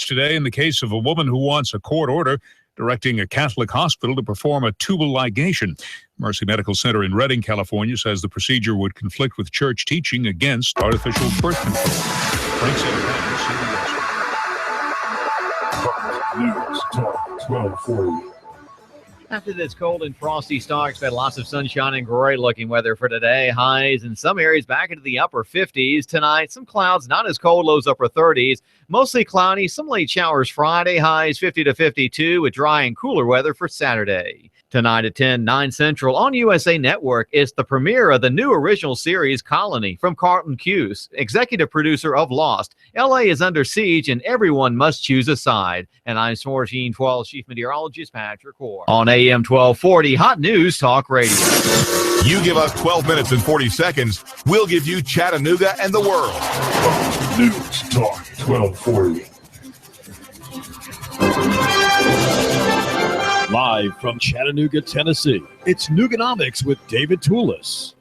today in the case of a woman who wants a court order directing a Catholic hospital to perform a tubal ligation. Mercy Medical Center in Redding, California, says the procedure would conflict with church teaching against artificial birth control. Frank News Talk 1240. After this cold and frosty start, expect lots of sunshine and great looking weather for today. Highs in some areas back into the upper 50s. Tonight, some clouds, not as cold, lows upper 30s. Mostly cloudy, some late showers Friday. Highs 50 to 52 with dry and cooler weather for Saturday. Tonight at 10, 9 Central on USA Network, it's the premiere of the new original series Colony from Carlton Cuse, executive producer of Lost. LA is under siege and everyone must choose a side. And I'm 1412 Chief Meteorologist Patrick Hoare. On AM 1240, Hot News Talk Radio. You give us 12 minutes and 40 seconds, we'll give you Chattanooga and the world. Hot News Talk 1240. Live from Chattanooga, Tennessee, it's Nooganomics with David Tulis.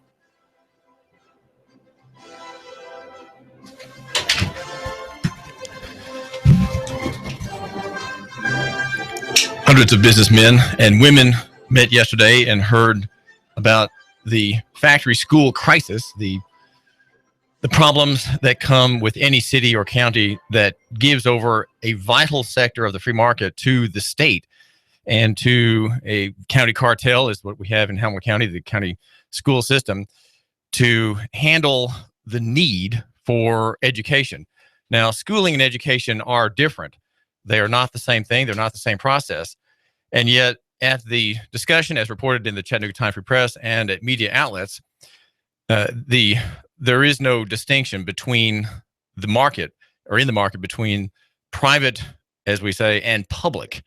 Hundreds of businessmen and women met yesterday and heard about the factory school crisis, the problems that come with any city or county that gives over a vital sector of the free market to the state and to a county cartel, is what we have in Hamilton County, the county school system, to handle the need for education. Now, schooling and education are different. They are not the same thing. They're not the same process. And yet, at the discussion, as reported in the Chattanooga Times-Free Press and at media outlets, there is no distinction between the market, or in the market, between private, as we say, and public,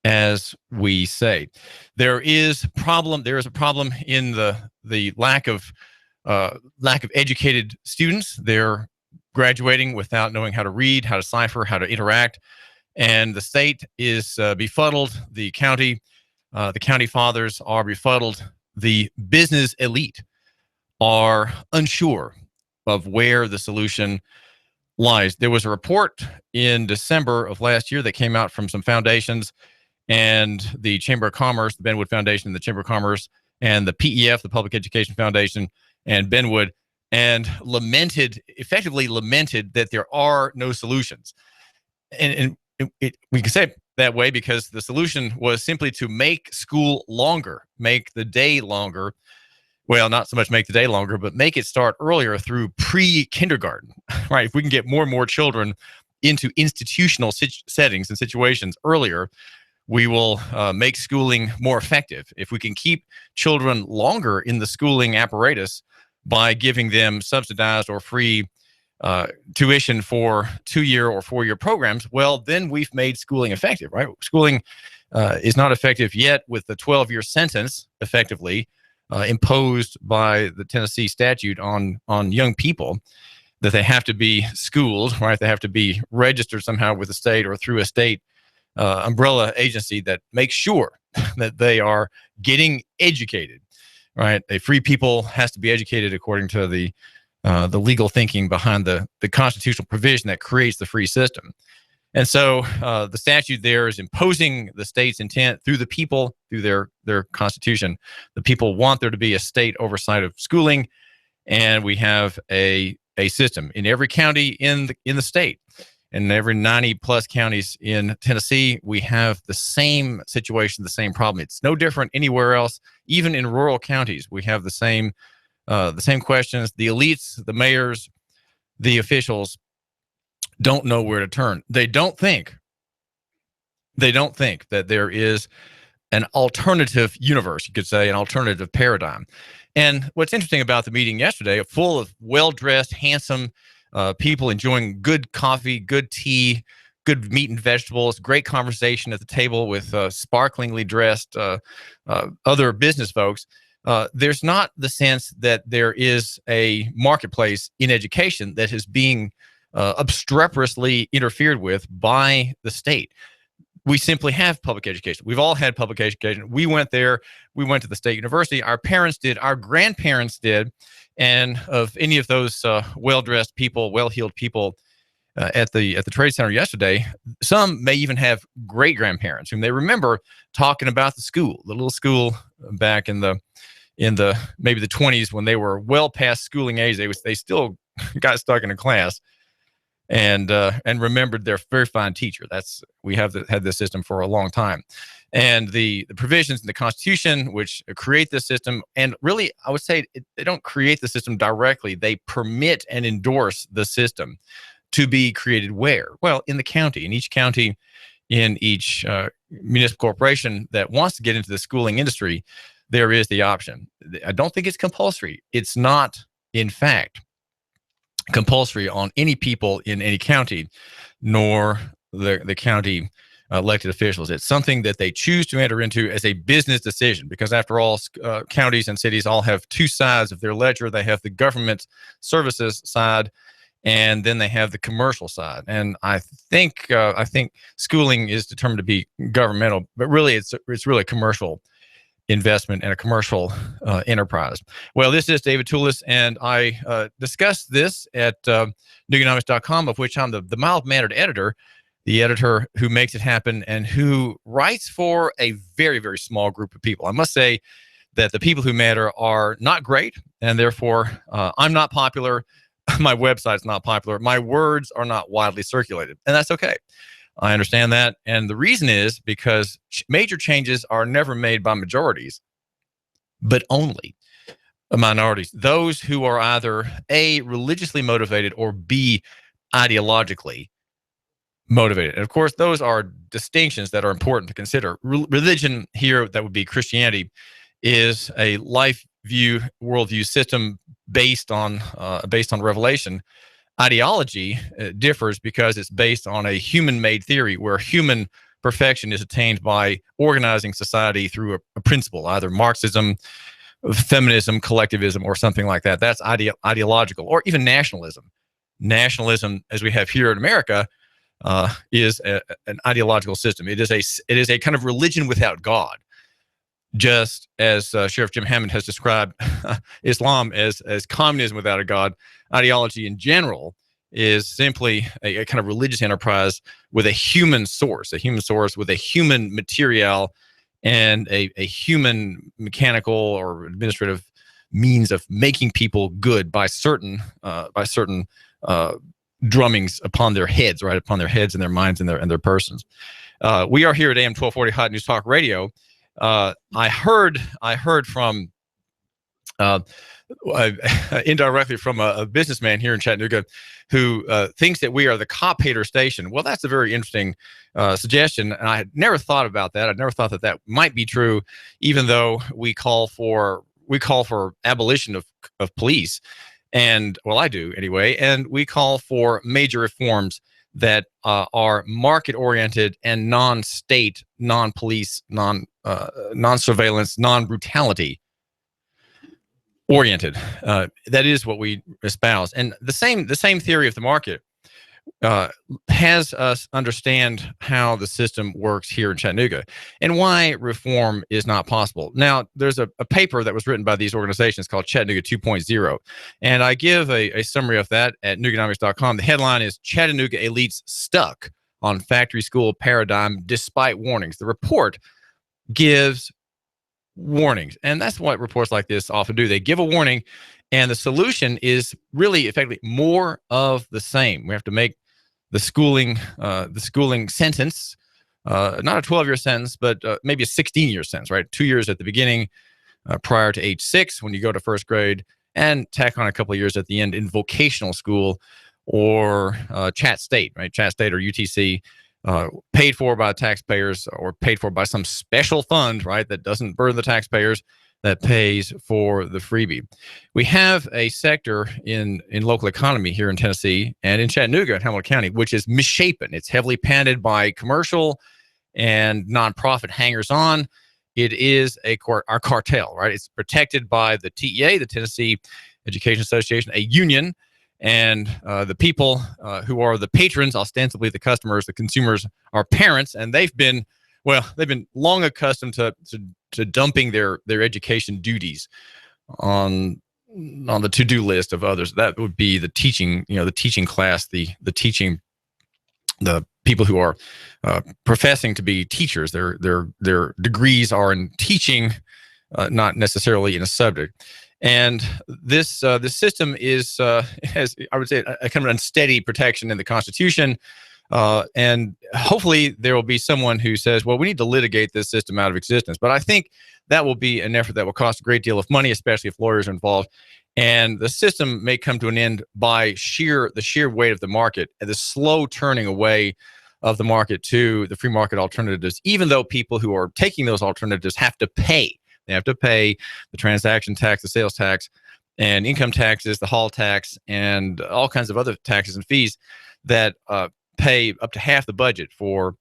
as we say. There is a problem in the lack of educated students. They're graduating without knowing how to read, how to cipher, how to interact, and the state is befuddled. The county fathers are befuddled. The business elite are unsure of where the solution lies. There was a report in December of last year that came out from some foundations and the Chamber of Commerce, the Benwood Foundation, the Chamber of Commerce, and the PEF, the Public Education Foundation, and Benwood, and effectively lamented that there are no solutions. And we can say it that way because the solution was simply to make school longer, make the day longer. Well, not so much make the day longer, but make it start earlier through pre-kindergarten, right? If we can get more and more children into institutional settings and situations earlier, we will make schooling more effective. If we can keep children longer in the schooling apparatus by giving them subsidized or free tuition for 2-year or 4-year programs, well, then we've made schooling effective, right? Schooling is not effective yet with the 12-year sentence effectively imposed by the Tennessee statute on young people, that they have to be schooled, right? They have to be registered somehow with the state or through a state umbrella agency that makes sure that they are getting educated, right? A free people has to be educated according to the legal thinking behind the constitutional provision that creates the free system. And so the statute there is imposing the state's intent through the people, through their constitution. The people want there to be a state oversight of schooling, and we have a system in every county in the state. In every 90 plus counties in Tennessee, we have the same situation, the same problem. It's no different anywhere else. Even in rural counties, we have the same questions. The elites, the mayors, the officials don't know where to turn. They don't think that there is an alternative universe, you could say, an alternative paradigm. And what's interesting about the meeting yesterday, full of well-dressed, handsome people enjoying good coffee, good tea, good meat and vegetables, great conversation at the table with sparklingly dressed other business folks. There's not the sense that there is a marketplace in education that is being obstreperously interfered with by the state. We simply have public education. We've all had public education. We went there. We went to the state university. Our parents did. Our grandparents did. And of any of those well-dressed people, well-heeled people, at the Trade Center yesterday. Some may even have great grandparents whom they remember talking about the little school back in the maybe the 20s when they were well past schooling age. They still got stuck in a class and remembered their very fine teacher. We have had this system for a long time, and the provisions in the Constitution which create this system, and really I would say they don't create the system directly. They permit and endorse the system to be created where? Well, in the county, in each county, in each municipal corporation that wants to get into the schooling industry, there is the option. I don't think it's compulsory. It's not, in fact, compulsory on any people in any county, nor the county elected officials. It's something that they choose to enter into as a business decision, because after all, counties and cities all have two sides of their ledger. They have the government services side, and then they have the commercial side. And I think schooling is determined to be governmental, but really it's really a commercial investment and a commercial enterprise. Well, this is David Tulis, and I discussed this at Nooganomics.com, of which I'm the mild-mannered editor, the editor who makes it happen and who writes for a very, very small group of people. I must say that the people who matter are not great, and therefore I'm not popular. My website's not popular. My words are not widely circulated, and that's okay. I understand that. And the reason is because major changes are never made by majorities, but only minorities. Those who are either A, religiously motivated, or B, ideologically motivated. And of course, those are distinctions that are important to consider. Religion here, that would be Christianity, is a life view, worldview system based on revelation. Ideology differs because it's based on a human-made theory where human perfection is attained by organizing society through a principle, either Marxism, feminism, collectivism, or something like that. That's ideological, or even nationalism. Nationalism, as we have here in America, is an ideological system. It is a kind of religion without God. Just as Sheriff Jim Hammond has described Islam as communism without a God, ideology in general is simply a kind of religious enterprise with a human source with a human material and a human mechanical or administrative means of making people good by certain drummings upon their heads, right, upon their heads and their minds and their persons. We are here at AM 1240 Hot News Talk Radio. I heard from indirectly from a businessman here in Chattanooga who thinks that we are the cop hater station. Well, that's a very interesting suggestion, and I had never thought about that. I never thought that might be true, even though we call for abolition of police, and well, I do anyway, and we call for major reforms that are market-oriented and non-state, non-police, non-surveillance, non-brutality oriented. That is what we espouse. And the same theory of the market has us understand how the system works here in Chattanooga and why reform is not possible. Now, there's a paper that was written by these organizations called Chattanooga 2.0, and I give a summary of that at Nooganomics.com. The headline is Chattanooga Elites Stuck on Factory School Paradigm Despite Warnings. The report gives warnings, and that's what reports like this often do. They give a warning, and the solution is really effectively more of the same. We have to make the schooling sentence not a 12-year sentence, but maybe a 16-year sentence, right? 2 years at the beginning, prior to age 6 when you go to first grade, and tack on a couple of years at the end in vocational school or Chat State, right? Chat State or UTC, paid for by taxpayers or paid for by some special fund, right, that doesn't burden the taxpayers, that pays for the freebie. We have a sector in local economy here in Tennessee and in Chattanooga and Hamilton County, which is misshapen. It's heavily padded by commercial and nonprofit hangers-on. It is our cartel, right? It's protected by the TEA, the Tennessee Education Association, a union, and the people who are the patrons, ostensibly the customers, the consumers, are parents, and they've been long accustomed to dumping their education duties on the to-do list of others. That would be the teaching, the teaching class, the teaching the people who are professing to be teachers. Their degrees are in teaching, not necessarily in a subject. And this system has, I would say, a kind of unsteady protection in the Constitution. And hopefully there will be someone who says, well, we need to litigate this system out of existence. But I think that will be an effort that will cost a great deal of money, especially if lawyers are involved. And the system may come to an end by the sheer weight of the market and the slow turning away of the market to the free market alternatives, even though people who are taking those alternatives have to pay. They have to pay the transaction tax, the sales tax, and income taxes, the hall tax, and all kinds of other taxes and fees that pay up to half the budget for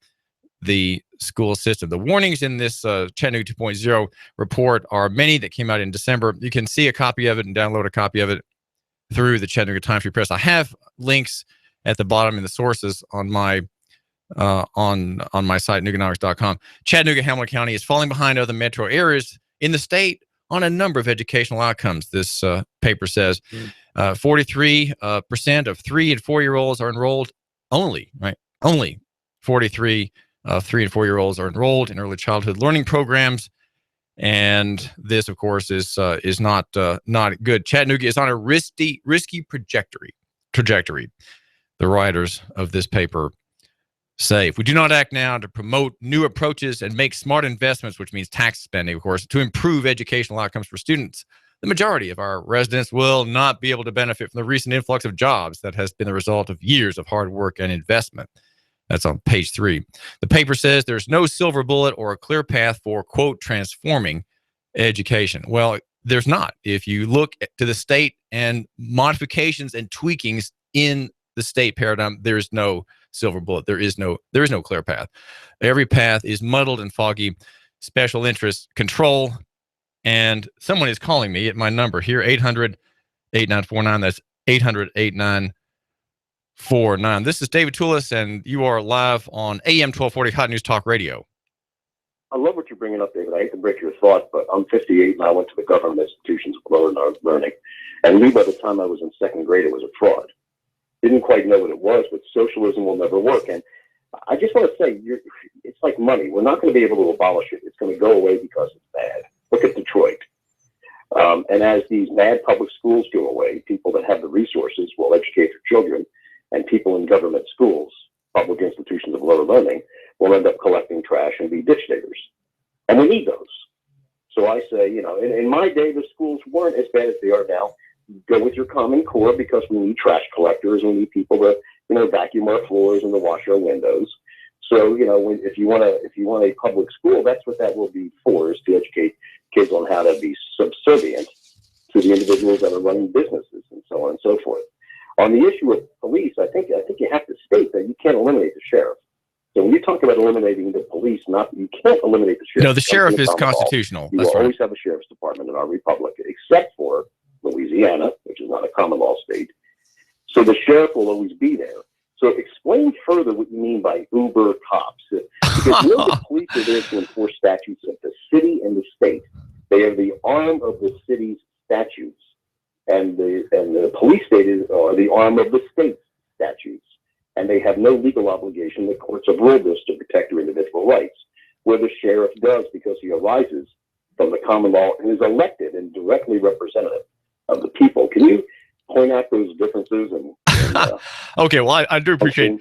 the school system. The warnings in this Chattanooga 2.0 report are many that came out in December. You can see a copy of it and download a copy of it through the Chattanooga Times Free Press. I have links at the bottom in the sources on my on my site, Nooganomics.com. Chattanooga, Hamilton County is falling behind other metro areas in the state on a number of educational outcomes, this paper says. 43% of 3 and 4-year-olds are enrolled only 43 3 and 4-year-olds are enrolled in early childhood learning programs, and this, of course, is not good. Chattanooga is on a risky trajectory. The writers of this paper say, if we do not act now to promote new approaches and make smart investments, which means tax spending, of course, to improve educational outcomes for students, the majority of our residents will not be able to benefit from the recent influx of jobs that has been the result of years of hard work and investment. That's on page 3. The paper says there's no silver bullet or a clear path for, quote, transforming education. Well, there's not. If you look to the state and modifications and tweakings in the state paradigm, there is no silver bullet. There is no clear path. Every path is muddled and foggy. Special interest control. And someone is calling me at my number here, 800-8949. That's 800-8949. This is David Tulis, and you are live on AM 1240 Hot News Talk Radio. I love what you're bringing up, David. I hate to break your thought, but I'm 58 and I went to the government institutions of lower learning. And knew by the time I was in second grade it was a fraud. Didn't quite know what it was, but socialism will never work. And I just want to say, it's like money. We're not going to be able to abolish it. It's going to go away because it's bad. Look at Detroit. And as these bad public schools go away, people that have the resources will educate their children, and people in government schools, public institutions of lower learning, will end up collecting trash and be ditch diggers. And we need those. So I say, in my day, the schools weren't as bad as they are now. Go with your Common Core, because we need trash collectors. We need people to, vacuum our floors and to wash our windows. So, if you want a public school, that's what that will be for, is to educate kids on how to be subservient to the individuals that are running businesses and so on and so forth. On the issue of police, I think you have to state that you can't eliminate the sheriff. So when you talk about eliminating the police, you can't eliminate the sheriff. No, the sheriff is constitutional. You will always have a sheriff's department in our republic, except for Louisiana, which is not a common law state. So the sheriff will always be there. So explain further what you mean by Uber cops. Because the police are there to enforce statutes of the city and the state. They are the arm of the city's statutes, and the police are the arm of the state's statutes. And they have no legal obligation. The courts have ruled this to protect their individual rights, where the sheriff does, because he arises from the common law and is elected and directly representative of the people. Can you point out those differences? Okay, well, I do appreciate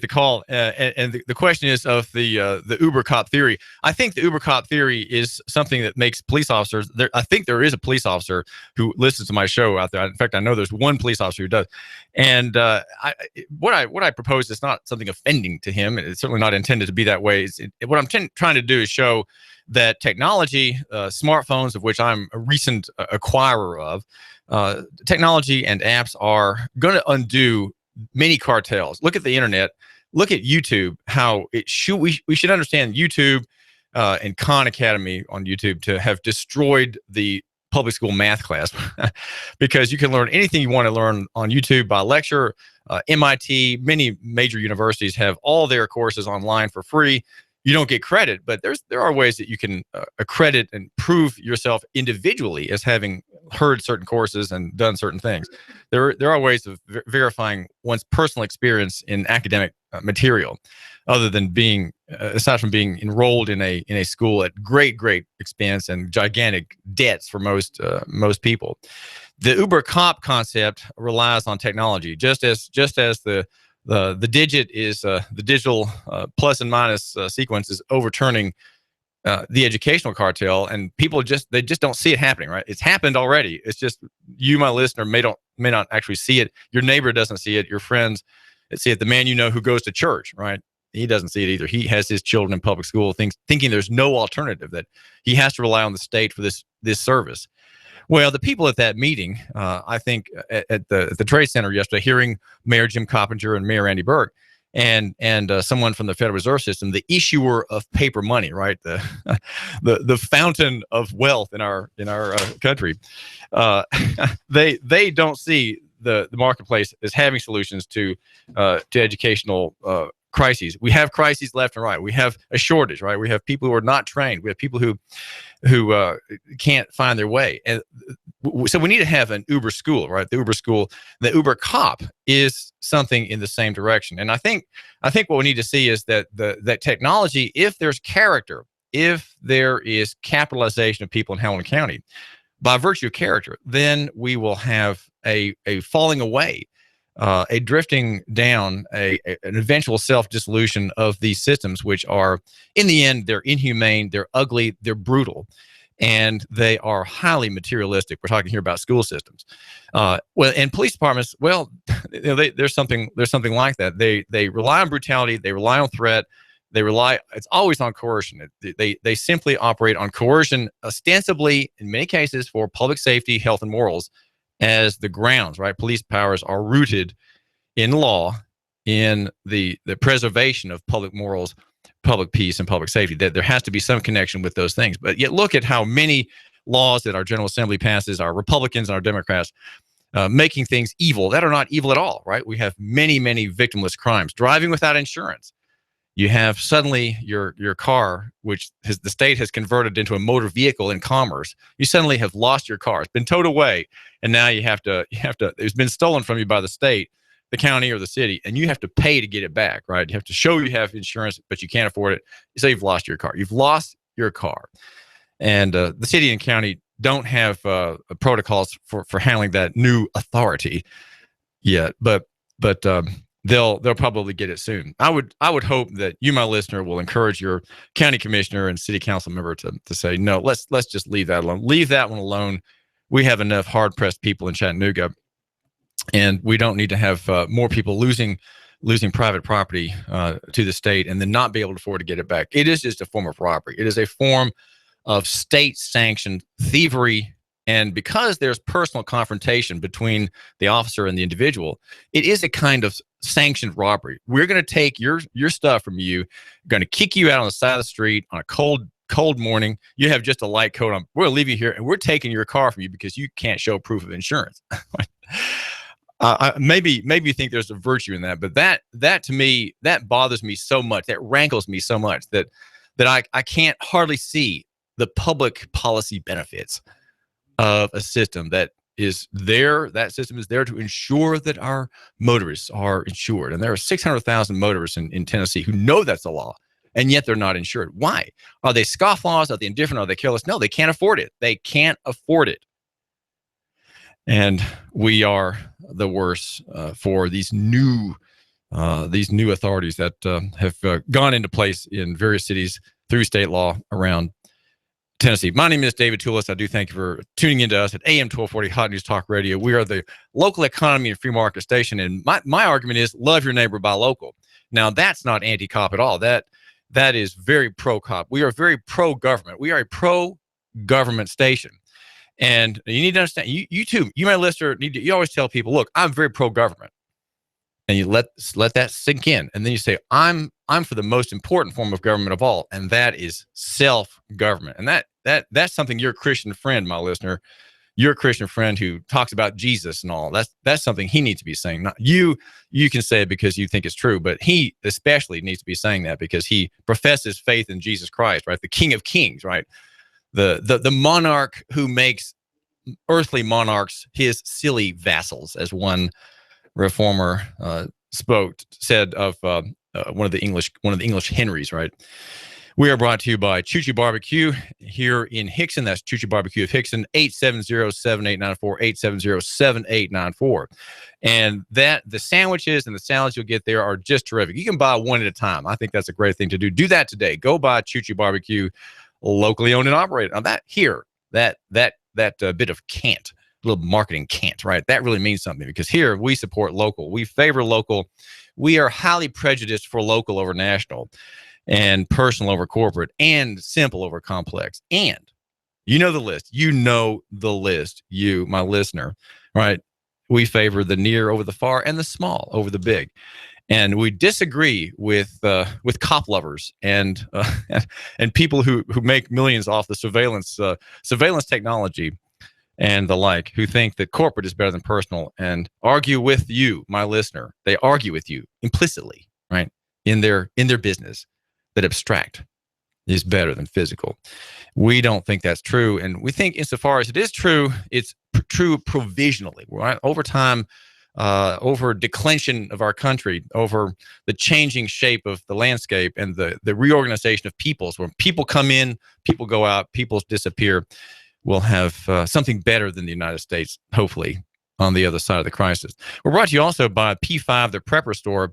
the call, and the question is of the Uber cop theory. I think the Uber cop theory is something that makes police officers. I think there is a police officer who listens to my show out there. In fact, I know there's one police officer who does. And what I propose is not something offending to him. It's certainly not intended to be that way. What I'm trying to do is show that technology, smartphones, of which I'm a recent acquirer of, technology and apps are going to undo many cartels. Look at the internet. Look at YouTube. How we should understand YouTube and Khan Academy on YouTube to have destroyed the public school math class, because you can learn anything you want to learn on YouTube by lecture. MIT, many major universities have all their courses online for free. You don't get credit, but there are ways that you can accredit and prove yourself individually as having heard certain courses and done certain things. There are ways of verifying one's personal experience in academic material, other than being aside from being enrolled in a school at great expense and gigantic debts for most people. The Uber cop concept relies on technology, just as the digit is the digital plus and minus sequence is overturning the educational cartel, and people just don't see it happening. Right? It's happened already. It's just you, my listener, may not actually see it. Your neighbor doesn't see it. Your friends see it. The man you know who goes to church, right? He doesn't see it either. He has his children in public school, thinking there's no alternative, that he has to rely on the state for this service. Well, the people at that meeting, I think at the Trade Center yesterday, hearing Mayor Jim Coppinger and Mayor Andy Burke and someone from the Federal Reserve System, the issuer of paper money, right? The fountain of wealth in our country. They don't see the marketplace as having solutions to educational crises. We have crises left and right. We have a shortage, right? We have people who are not trained. We have people who can't find their way. And so we need to have an Uber school, right? The Uber school, the Uber cop is something in the same direction. And I think what we need to see is that that technology, if there's character, if there is capitalization of people in Hamilton County, by virtue of character, then we will have a falling away, a drifting down, an eventual self-dissolution of these systems, which are, in the end, they're inhumane, they're ugly, they're brutal, and they are highly materialistic. We're talking here about school systems. And police departments, well, there's something like that. They rely on brutality, they rely on threat, it's always on coercion. They simply operate on coercion, ostensibly, in many cases, for public safety, health, and morals, as the grounds, right? Police powers are rooted in law, in the preservation of public morals, public peace, and public safety. That there has to be some connection with those things. But yet look at how many laws that our General Assembly passes, our Republicans and our Democrats, making things evil that are not evil at all, right? We have many victimless crimes. Driving without insurance. You have suddenly your car, which the state has converted into a motor vehicle in commerce. You suddenly have lost your car. It's been towed away, and now you have to. It's been stolen from you by the state, the county, or the city, and you have to pay to get it back. Right? You have to show you have insurance, but you can't afford it. So you've lost your car. You've lost your car, and the city and county don't have protocols for handling that new authority yet, but. They'll probably get it soon. I would hope that you, my listener, will encourage your county commissioner and city council member to say, no, let's just leave that alone. Leave that one alone. We have enough hard-pressed people in Chattanooga, and we don't need to have more people losing private property to the state and then not be able to afford to get it back. It is just a form of robbery. It is a form of state-sanctioned thievery. And because there's personal confrontation between the officer and the individual, it is a kind of sanctioned robbery. We're going to take your stuff from you, going to kick you out on the side of the street on a cold morning. You have just a light coat on. We're going to leave you here, and we're taking your car from you because you can't show proof of insurance. Maybe you think there's a virtue in that, but that to me, that bothers me so much. That rankles me so much that I can't hardly see the public policy benefits of a system that system is there to ensure that our motorists are insured. And there are 600,000 motorists in Tennessee who know that's the law, and yet they're not insured. Why? Are they scofflaws? Are they indifferent? Are they careless? No, they can't afford it. They can't afford it. And we are the worse for these new authorities that have gone into place in various cities through state law around Tennessee. My name is David Tulis. I do thank you for tuning into us at AM 1240 Hot News Talk Radio. We are the local economy and free market station, and my argument is love your neighbor, buy local. Now, that's not anti-cop at all. That is very pro-cop. We are very pro-government. We are a pro-government station. And you need to understand, you too, you, my listener, you always tell people, look, I'm very pro-government. And you let that sink in. And then you say, I'm for the most important form of government of all, and that is self-government. And that's something your Christian friend, my listener, your Christian friend who talks about Jesus and all, that's something he needs to be saying. Not you can say it because you think it's true, but he especially needs to be saying that because he professes faith in Jesus Christ, right? The King of Kings, right? The monarch who makes earthly monarchs his silly vassals, as one reformer said of one of the English Henrys, right? We are brought to you by Choo Choo Barbecue here in Hickson. That's Choo Choo Barbecue of Hickson, 870-7894, 870-7894. And the sandwiches and the salads you'll get there are just terrific. You can buy one at a time. I think that's a great thing to do. Do that today. Go buy Choo Choo Barbecue, locally owned and operated. Now that bit of cant, a little marketing cant, right? That really means something, because here we support local. We favor local. We are highly prejudiced for local over national, and personal over corporate, and simple over complex. And you know the list. You, my listener, right? We favor the near over the far and the small over the big. And we disagree with cop lovers and people who make millions off the surveillance technology and the like, who think that corporate is better than personal, and argue with you, my listener. They argue with you implicitly, right? In their business, that abstract is better than physical. We don't think that's true. And we think, insofar as it is true, it's true provisionally, right? Over time, over declension of our country, over the changing shape of the landscape and the reorganization of peoples, where people come in, people go out, people disappear, we'll have something better than the United States, hopefully, on the other side of the crisis. We're brought to you also by P5, the prepper store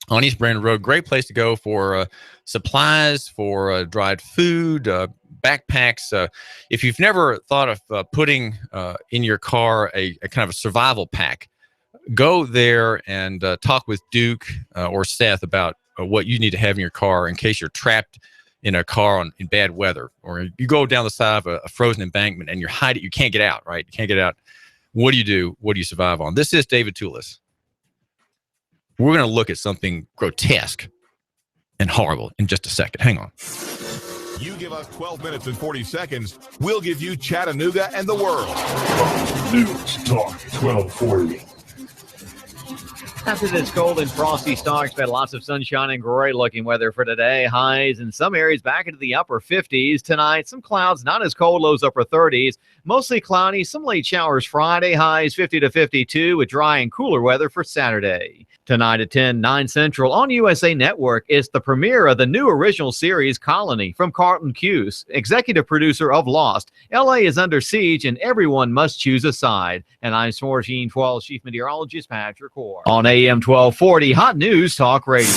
on East Brandon Road. Great place to go for supplies, for dried food, backpacks. If you've never thought of putting in your car a kind of a survival pack, go there and talk with Duke or Seth about what you need to have in your car in case you're trapped in a car in bad weather, or you go down the side of a frozen embankment and you can't get out, right? You can't get out. What do you do? What do you survive on? This is David Tulis. We're going to look at something grotesque and horrible in just a second. Hang on. You give us 12 minutes and 40 seconds, we'll give you Chattanooga and the world. Fox News Talk 1240. After this cold and frosty start, expect lots of sunshine and great looking weather for today. Highs in some areas back into the upper 50s. Tonight, some clouds, not as cold, lows upper 30s. Mostly cloudy, some late showers Friday. Highs 50 to 52 with dry and cooler weather for Saturday. Tonight at 10, 9 Central on USA Network, it's the premiere of the new original series Colony from Carlton Cuse, executive producer of Lost. LA is under siege and everyone must choose a side. And I'm 1412 Chief Meteorologist Patrick Orr on AM 1240 Hot News Talk Radio.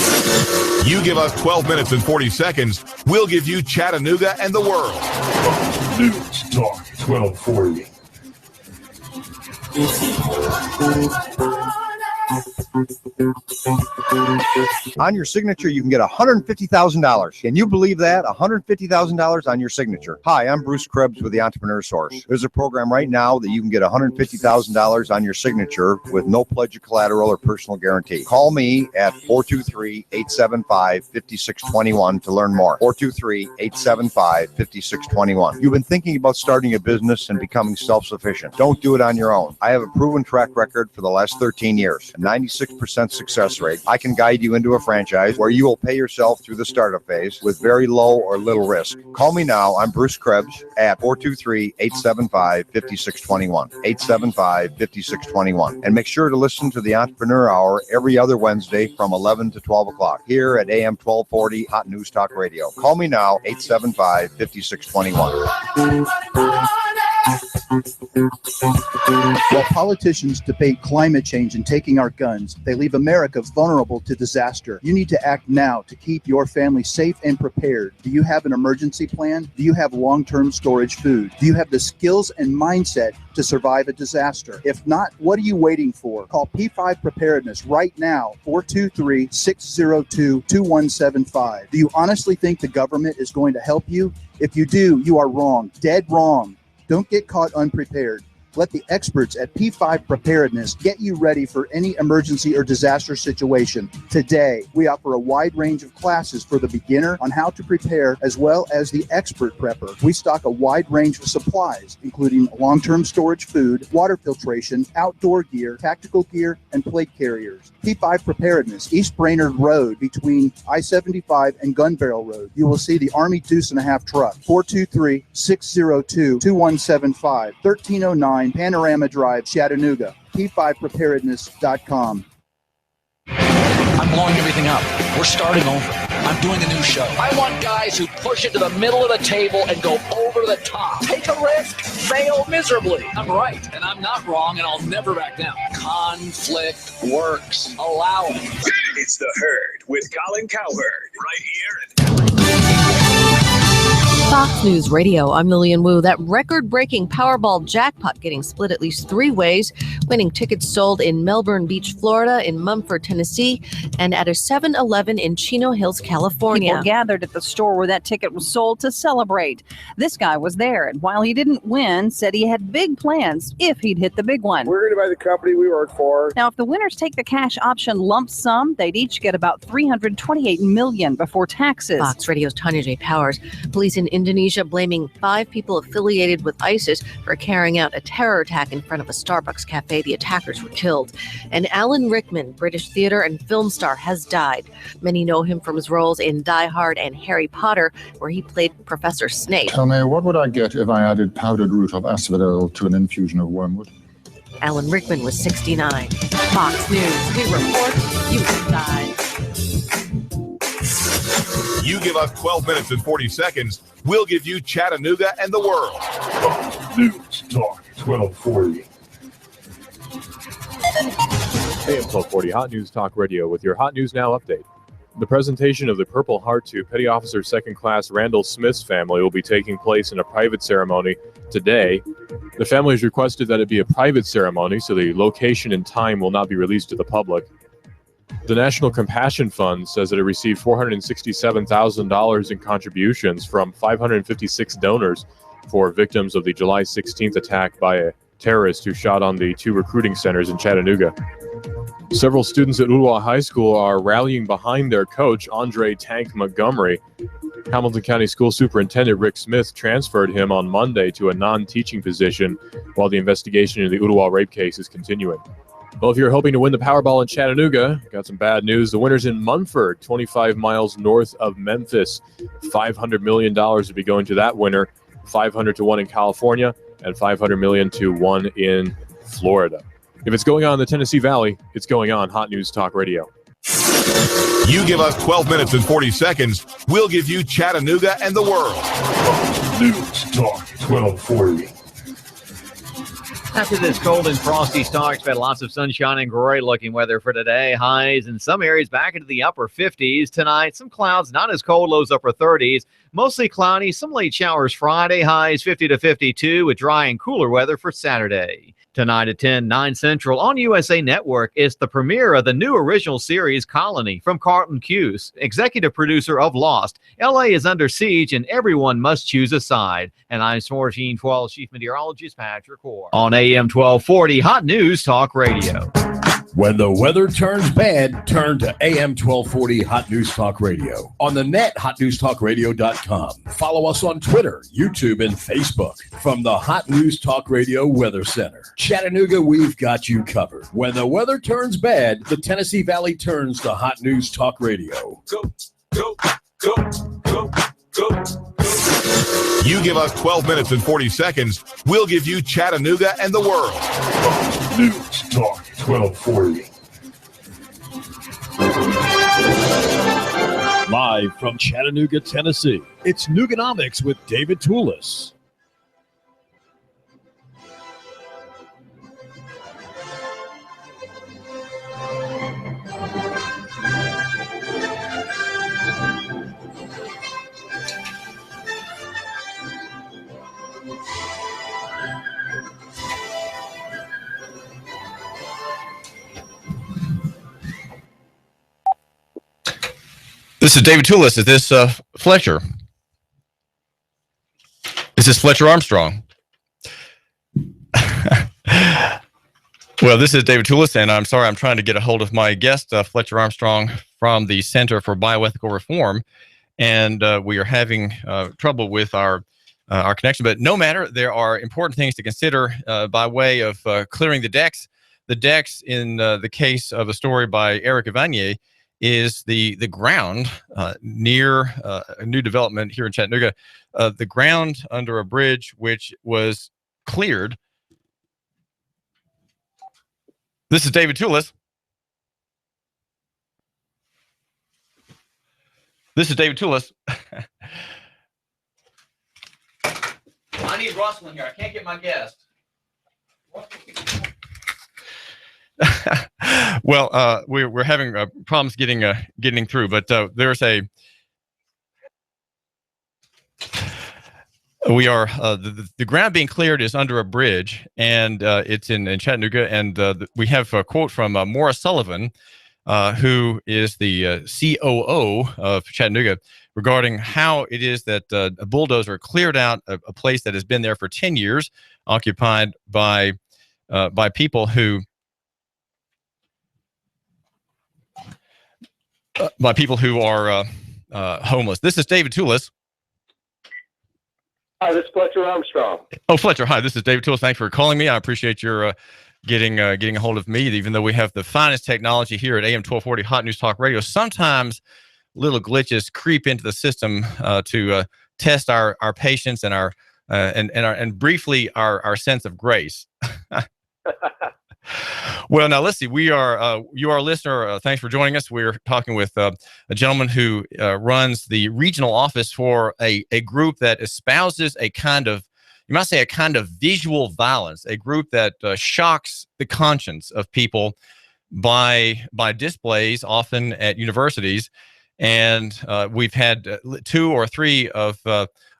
You give us 12 minutes and 40 seconds, we'll give you Chattanooga and the world. Fox News Talk 1240. On your signature, you can get $150,000. Can you believe that? $150,000 on your signature. Hi, I'm Bruce Krebs with the Entrepreneur Source. There's a program right now that you can get $150,000 on your signature with no pledge of collateral or personal guarantee. Call me at 423-875-5621 to learn more. 423-875-5621. You've been thinking about starting a business and becoming self-sufficient. Don't do it on your own. I have a proven track record for the last 13 years. A 96% success rate. I can guide you into a franchise where you will pay yourself through the startup phase with very low or little risk. Call me now. I'm Bruce Krebs at 423-875-5621. 875-5621. And make sure to listen to the Entrepreneur Hour every other Wednesday from 11 to 12 o'clock here at AM 1240 Hot News Talk Radio. Call me now, 875-5621. While politicians debate climate change and taking our guns, they leave America vulnerable to disaster. You need to act now to keep your family safe and prepared. Do you have an emergency plan? Do you have long-term storage food? Do you have the skills and mindset to survive a disaster? If not, what are you waiting for? Call P5 Preparedness right now, 423-602-2175. Do you honestly think the government is going to help you? If you do, you are wrong, dead wrong. Don't get caught unprepared. Let the experts at P5 Preparedness get you ready for any emergency or disaster situation. Today, we offer a wide range of classes for the beginner on how to prepare, as well as the expert prepper. We stock a wide range of supplies, including long-term storage food, water filtration, outdoor gear, tactical gear, and plate carriers. P5 Preparedness, East Brainerd Road between I-75 and Gun Barrel Road. You will see the Army Deuce and a Half truck, 423-602-2175, 1309 Panorama Drive, Chattanooga, p5preparedness.com. I'm blowing everything up. We're starting over. I'm doing a new show. I want guys who push it to the middle of the table and go over the top. Take a risk, fail miserably. I'm right, and I'm not wrong, and I'll never back down. Conflict works. Allow it. It's The Herd with Colin Cowherd right here. Fox News Radio, I'm Lillian Wu. That record-breaking Powerball jackpot getting split at least 3 ways. Winning tickets sold in Melbourne Beach, Florida, in Mumford, Tennessee, and at a 7-Eleven in Chino Hills, California. People gathered at the store where that ticket was sold to celebrate. This guy was there, and while he didn't win, said he had big plans if he'd hit the big one. We're going to buy the company we work for. Now, if the winners take the cash option lump sum, they'd each get about $328 million before taxes. Fox Radio's Tanya J. Powers. Police in Indonesia blaming 5 people affiliated with ISIS for carrying out a terror attack in front of a Starbucks cafe. The attackers were killed. And Alan Rickman, British theater and film star, has died. Many know him from his roles in Die Hard and Harry Potter, where he played Professor Snape. Tell me, what would I get if I added powdered root of asphodel to an infusion of wormwood? Alan Rickman was 69. Fox News, we report, you decide. You give us 12 minutes and 40 seconds, we'll give you Chattanooga and the world. Fox News Talk 1240. AM 1240 Hot News Talk Radio with your Hot News Now update. The presentation of the Purple Heart to Petty Officer 2nd Class Randall Smith's family will be taking place in a private ceremony today. The family has requested that it be a private ceremony, so the location and time will not be released to the public. The National Compassion Fund says that it received $467,000 in contributions from 556 donors for victims of the July 16th attack by a terrorist who shot on the 2 recruiting centers in Chattanooga. Several students at Ooltewah High School are rallying behind their coach, Andre Tank Montgomery. Hamilton County School Superintendent Rick Smith transferred him on Monday to a non-teaching position while the investigation into the Ooltewah rape case is continuing. Well, if you're hoping to win the Powerball in Chattanooga, got some bad news. The winner's in Munford, 25 miles north of Memphis. $500 million would be going to that winner, $500 to one in California, and $500 million to one in Florida. If it's going on in the Tennessee Valley, it's going on Hot News Talk Radio. You give us 12 minutes and 40 seconds, we'll give you Chattanooga and the world. Fox News Talk 1240. After this cold and frosty start, expect lots of sunshine and great looking weather for today. Highs in some areas back into the upper 50s. Tonight, some clouds, not as cold, lows upper 30s. Mostly cloudy, some late showers Friday. Highs 50 to 52 with dry and cooler weather for Saturday. Tonight at 10, 9 Central on USA Network is the premiere of the new original series Colony from Carlton Cuse, executive producer of Lost. LA is under siege and everyone must choose a side. And I'm 1412 Chief Meteorologist Patrick Orr on AM 1240 Hot News Talk Radio. When the weather turns bad, turn to AM 1240 Hot News Talk Radio. On the net, hotnewstalkradio.com. Follow us on Twitter, YouTube, and Facebook. From the Hot News Talk Radio Weather Center. Chattanooga, we've got you covered. When the weather turns bad, the Tennessee Valley turns to Hot News Talk Radio. Go, go, go, go, go. You give us 12 minutes and 40 seconds, we'll give you Chattanooga and the world. Fox News Talk 1240. Live from Chattanooga, Tennessee, it's Nooganomics with David Tulis. This is David Tulis. Is this Fletcher? Is this Fletcher Armstrong? Well, this is David Tulis, and I'm sorry, I'm trying to get a hold of my guest, Fletcher Armstrong from the Center for Bioethical Reform, and we are having trouble with our connection. But no matter, there are important things to consider by way of clearing the decks. The decks, in the case of a story by Eric Evanier, is the ground near a new development here in Chattanooga, the ground under a bridge which was cleared. This is David Tulis. This is David Tulis. I need Russell in here. I can't get my guest. Well, we're having problems getting through, but there's a. We are the ground being cleared is under a bridge, and it's in Chattanooga. And we have a quote from Maura Sullivan, who is the COO of Chattanooga, regarding how it is that a bulldozer cleared out a place that has been there for 10 years, occupied by people who are homeless. This is David Tulis. Hi, this is Fletcher Armstrong. Oh, Fletcher, hi. This is David Tulis. Thanks for calling me. I appreciate your getting a hold of me. Even though we have the finest technology here at AM 1240 Hot News Talk Radio, sometimes little glitches creep into the system to test our patience and our and briefly our sense of grace. Well, now let's see. We are you are a listener. Thanks for joining us. We're talking with a gentleman who runs the regional office for a group that espouses a kind of, you might say, a kind of visual violence, a group that shocks the conscience of people by displays, often at universities. And we've had 2 or 3 of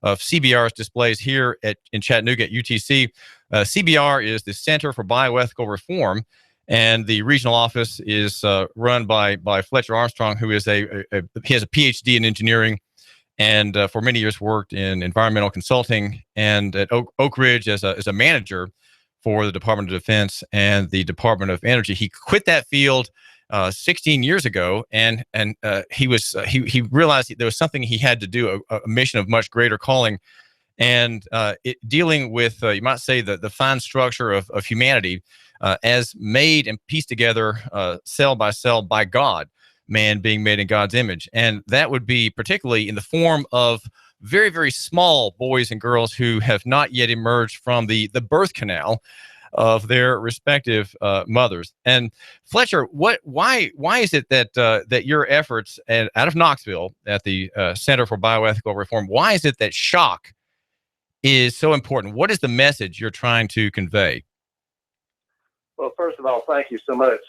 CBR's displays here in Chattanooga at UTC. CBR is the Center for Bioethical Reform, and the regional office is run by Fletcher Armstrong, who is he has a PhD in engineering, and for many years worked in environmental consulting and at Oak Ridge as a manager for the Department of Defense and the Department of Energy. He quit that field 16 years ago, and he realized there was something he had to do, a mission of much greater calling, and dealing with you might say the fine structure of humanity as made and pieced together cell by cell by God, man being made in God's image. And that would be particularly in the form of very, very small boys and girls who have not yet emerged from the birth canal of their respective mothers. And Fletcher, why is it that your efforts out of Knoxville at the Center for Bioethical Reform, why is it that shock is so important? What is the message you're trying to convey? Well, first of all, thank you so much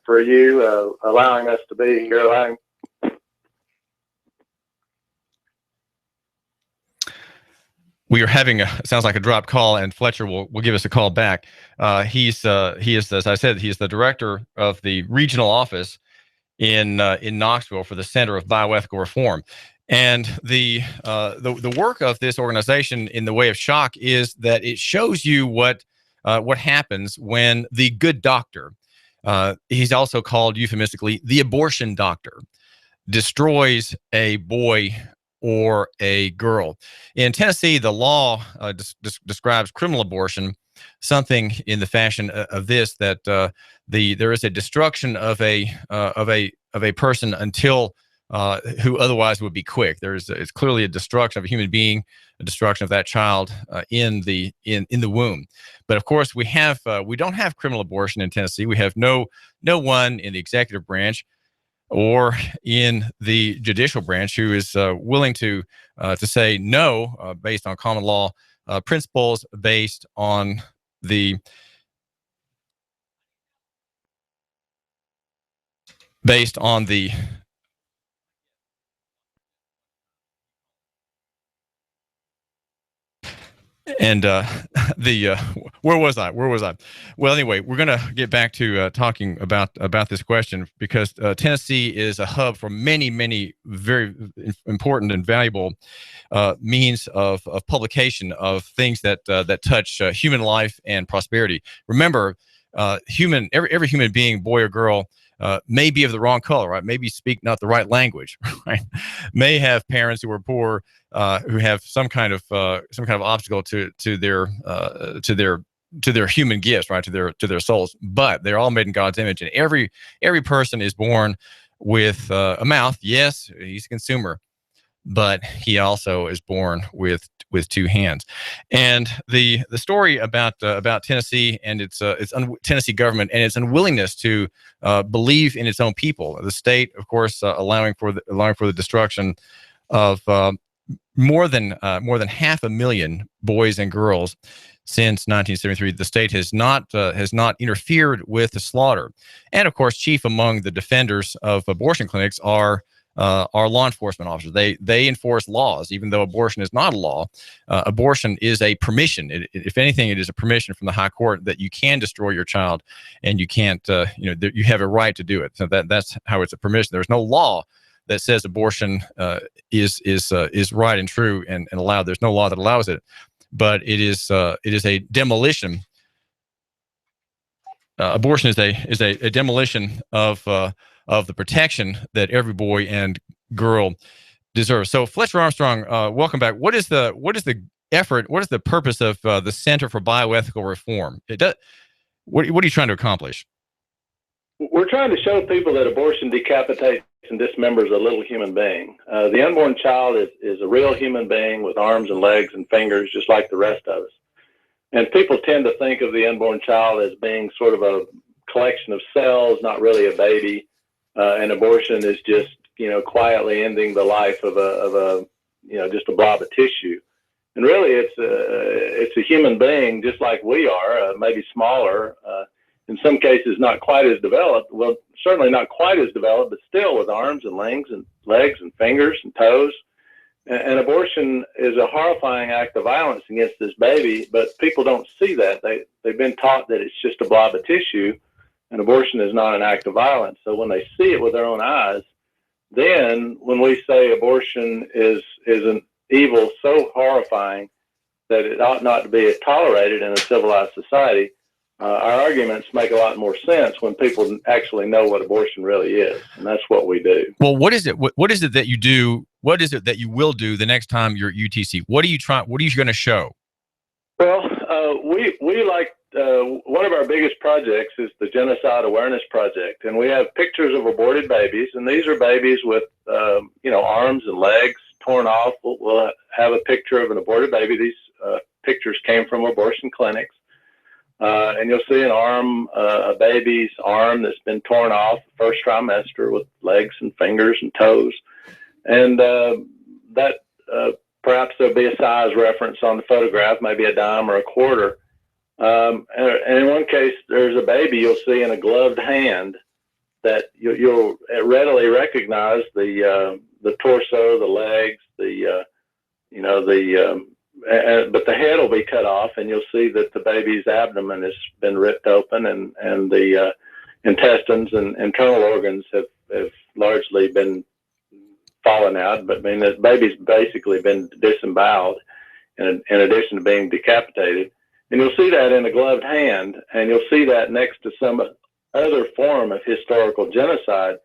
for you allowing us to be here. We are having sounds like a dropped call, and Fletcher will give us a call back. He is, as I said, he is the director of the regional office in Knoxville for the Center of Bioethical Reform. And the work of this organization in the way of shock is that it shows you what happens when the good doctor, he's also called euphemistically the abortion doctor, destroys a boy or a girl. In Tennessee, the law describes criminal abortion something in the fashion of this: that there is a destruction of a person until who otherwise would be quick. It's clearly a destruction of a human being, a destruction of that child in the womb. But of course, we don't have criminal abortion in Tennessee. We have no one in the executive branch or in the judicial branch who is willing to say no based on common law principles, based on the and where was I? Well, anyway, we're going to get back to talking about this question, because Tennessee is a hub for many, many very important and valuable means of publication of things that touch human life and prosperity. Remember, every human being, boy or girl, may be of the wrong color, right? Maybe speak not the right language, right? May have parents who are poor, who have some kind of obstacle to their human gifts, right? To their souls. But they're all made in God's image, and every person is born with a mouth. Yes, he's a consumer, but he also is born with two hands. And the story about Tennessee and its Tennessee government and its unwillingness to believe in its own people. The state, of course, allowing for the destruction of more than 500,000 boys and girls since 1973. The state has not interfered with the slaughter. And of course, chief among the defenders of abortion clinics are law enforcement officers. They enforce laws, even though abortion is not a law. Abortion is a permission. If anything, it is a permission from the high court that you can destroy your child, and you can't. You have a right to do it. So that's how it's a permission. There's no law that says abortion is right and true and allowed. There's no law that allows it, but it is a demolition. Abortion is a demolition of the protection that every boy and girl deserves. So, Fletcher Armstrong, welcome back. What is the effort? What is the purpose of the Center for Bioethical Reform? What are you trying to accomplish? We're trying to show people that abortion decapitates and dismembers a little human being. The unborn child is a real human being with arms and legs and fingers, just like the rest of us. And people tend to think of the unborn child as being sort of a collection of cells, not really a baby. And abortion is just, quietly ending the life of just a blob of tissue. And really, it's a human being just like we are, maybe smaller. In some cases, not quite as developed. Well, certainly not quite as developed, but still with arms and legs and fingers and toes. And abortion is a horrifying act of violence against this baby, but people don't see that. They've been taught that it's just a blob of tissue, and abortion is not an act of violence. So when they see it with their own eyes, then when we say abortion is an evil so horrifying that it ought not to be tolerated in a civilized society, our arguments make a lot more sense when people actually know what abortion really is, and that's what we do. Well, what is it? What is it that you do? What is it that you will do the next time you're at UTC? What are you going to show? Well, we like one of our biggest projects is the Genocide Awareness Project, and we have pictures of aborted babies, and these are babies with arms and legs torn off. We'll have a picture of an aborted baby. These pictures came from abortion clinics. And you'll see a baby's arm that's been torn off the first trimester with legs and fingers and toes. And that perhaps there'll be a size reference on the photograph, maybe a dime or a quarter. And in one case, there's a baby you'll see in a gloved hand that you'll readily recognize the torso, the legs, but the head will be cut off, and you'll see that the baby's abdomen has been ripped open, and the intestines and internal organs have largely been fallen out. But the baby's basically been disemboweled in addition to being decapitated. And you'll see that in a gloved hand, and you'll see that next to some other form of historical genocide.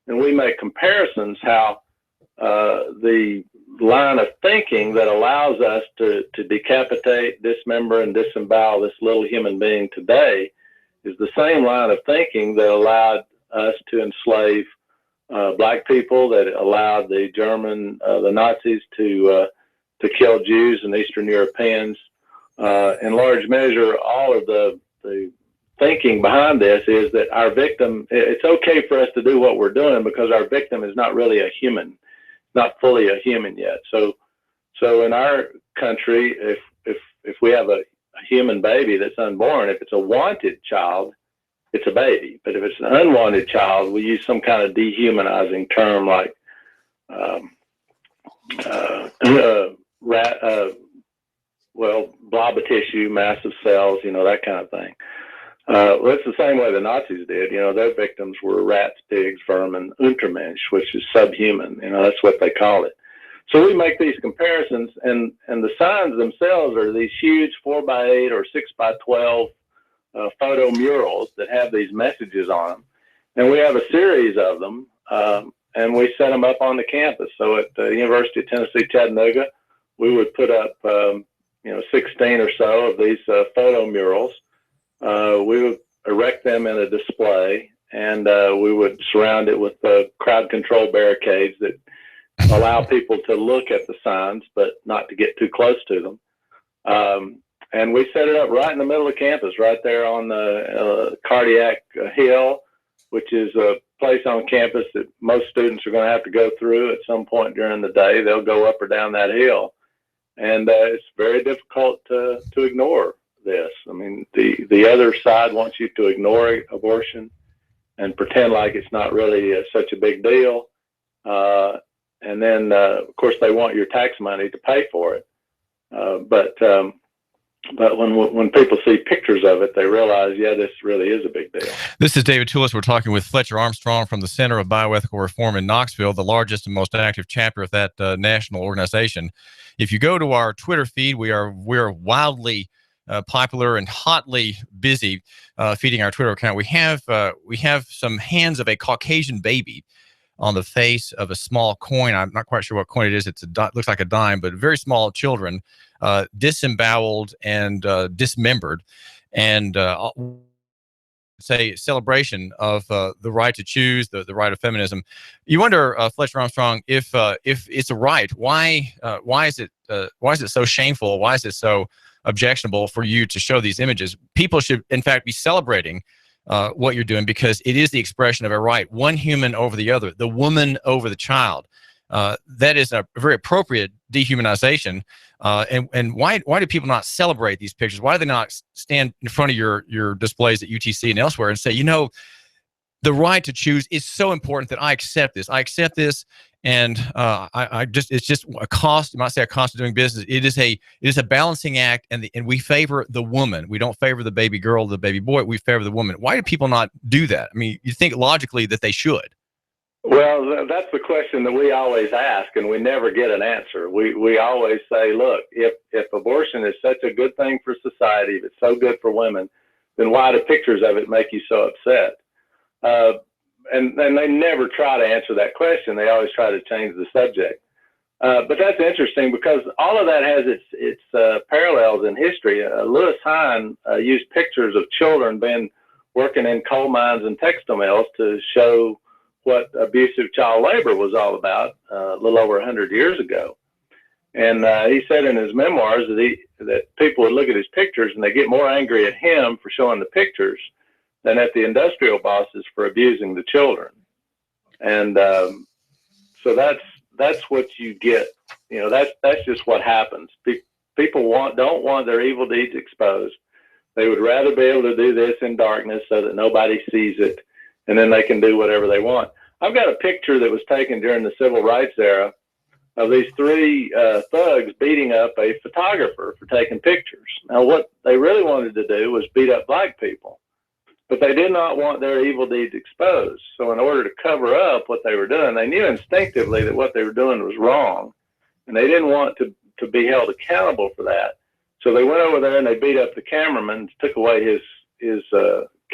And we make comparisons how the line of thinking that allows us to decapitate, dismember, and disembowel this little human being today is the same line of thinking that allowed us to enslave black people, that allowed the Nazis to kill Jews and Eastern Europeans. In large measure, all of the thinking behind this is that our victim, it's okay for us to do what we're doing because our victim is not really a human, not fully a human yet. So in our country, if we have a human baby that's unborn, if it's a wanted child, it's a baby. But if it's an unwanted child, we use some kind of dehumanizing term like blob of tissue, massive cells, that kind of thing. Well, it's the same way the Nazis did. Their victims were rats, pigs, vermin, Untermensch, which is subhuman. That's what they call it. So we make these comparisons, and the signs themselves are these huge 4x8 or 6x12 photo murals that have these messages on them. And we have a series of them, and we set them up on the campus. So at the University of Tennessee, Chattanooga, we would put up, 16 or so of these photo murals. We would erect them in a display, and we would surround it with crowd control barricades that allow people to look at the signs, but not to get too close to them. And we set it up right in the middle of campus, right there on the Cardiac Hill, which is a place on campus that most students are going to have to go through at some point during the day. They'll go up or down that hill. And it's very difficult to ignore this. I mean, the other side wants you to ignore abortion and pretend like it's not really such a big deal. And then, of course, they want your tax money to pay for it. But when people see pictures of it, they realize, yeah, this really is a big deal. This is David Tulis. We're talking with Fletcher Armstrong from the Center of Bioethical Reform in Knoxville, the largest and most active chapter of that national organization. If you go to our Twitter feed, we're wildly popular and hotly busy feeding our Twitter account. We have some hands of a Caucasian baby on the face of a small coin. I'm not quite sure what coin it is. It looks like a dime, but very small children, disemboweled and dismembered, and say celebration of the right to choose, the right of feminism. You wonder, Fletcher Armstrong, if it's a right, why is it so shameful? Why is it so objectionable for you to show these images? People should, in fact, be celebrating what you're doing, because it is the expression of a right, one human over the other, the woman over the child. That is a very appropriate dehumanization. And why do people not celebrate these pictures? Why do they not stand in front of your displays at UTC and elsewhere and say, the right to choose is so important that I accept this. I accept this, and it's just a cost. You might say a cost of doing business. It is a balancing act, and we favor the woman. We don't favor the baby girl, the baby boy. We favor the woman. Why do people not do that? I mean, you think logically that they should. Well, that's the question that we always ask, and we never get an answer. We always say, look, if abortion is such a good thing for society, if it's so good for women, then why do pictures of it make you so upset? And they never try to answer that question. They always try to change the subject. But that's interesting, because all of that has its parallels in history. Lewis Hine used pictures of children working in coal mines and textile mills to show what abusive child labor was all about a little over 100 years ago. And he said in his memoirs that people would look at his pictures and they get more angry at him for showing the pictures than at the industrial bosses for abusing the children. And so that's what you get. That's just what happens. People don't want their evil deeds exposed. They would rather be able to do this in darkness so that nobody sees it, and then they can do whatever they want. I've got a picture that was taken during the civil rights era of these three thugs beating up a photographer for taking pictures. Now, what they really wanted to do was beat up black people, but they did not want their evil deeds exposed. So in order to cover up what they were doing, they knew instinctively that what they were doing was wrong, and they didn't want to be held accountable for that. So they went over there and they beat up the cameraman, took away his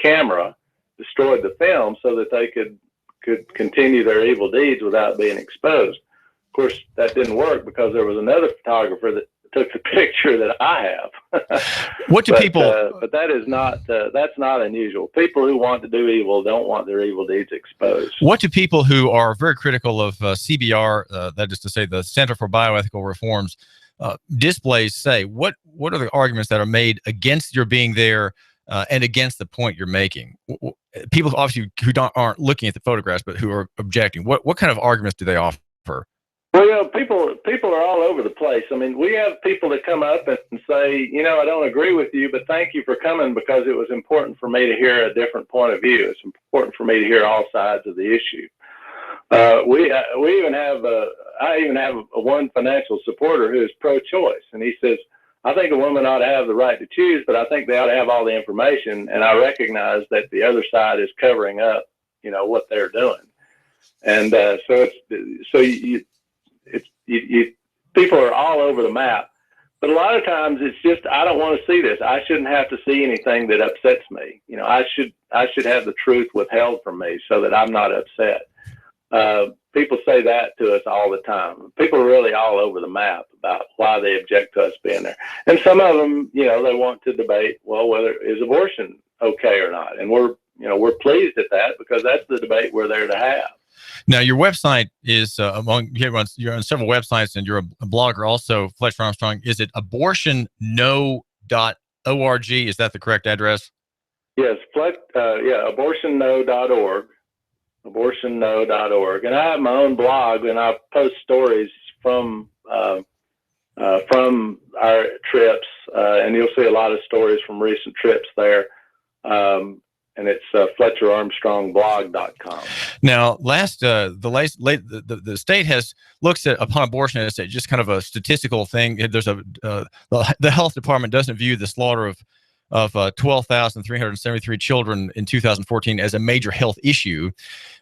camera, destroyed the film so that they could continue their evil deeds without being exposed. Of course, that didn't work because there was another photographer that took the picture that I have. What do people? But that is not. That's not unusual. People who want to do evil don't want their evil deeds exposed. What do people who are very critical of CBR, that is to say, the Center for Bioethical Reform's displays, say? What are the arguments that are made against your being there and against the point you're making? People obviously who aren't looking at the photographs, but who are objecting. What kind of arguments do they offer? Well, people are all over the place. I mean, we have people that come up and say, I don't agree with you, but thank you for coming because it was important for me to hear a different point of view. It's important for me to hear all sides of the issue. We even have I even have one financial supporter who is pro-choice, and he says, I think a woman ought to have the right to choose, but I think they ought to have all the information, and I recognize that the other side is covering up, what they're doing. And people are all over the map, But a lot of times it's just, I don't want to see this. I shouldn't have to see anything that upsets me. You know, I should have the truth withheld from me so that I'm not upset. People say that to us all the time. People are really all over the map about why they object to us being there. And some of them, you know, they want to debate, well, whether is abortion okay or not. And we're pleased at that because that's the debate we're there to have. Now, your website is you're on several websites, and you're a blogger also, Fletcher Armstrong. Is it abortionno.org? Is that the correct address? Yes, abortionno.org. abortionno.org. And I have my own blog, and I post stories from our trips, and you'll see a lot of stories from recent trips there. And it's FletcherArmstrongblog.com. Now, the state looks upon abortion as just kind of a statistical thing. There's the health department doesn't view the slaughter of 12,373 children in 2014 as a major health issue,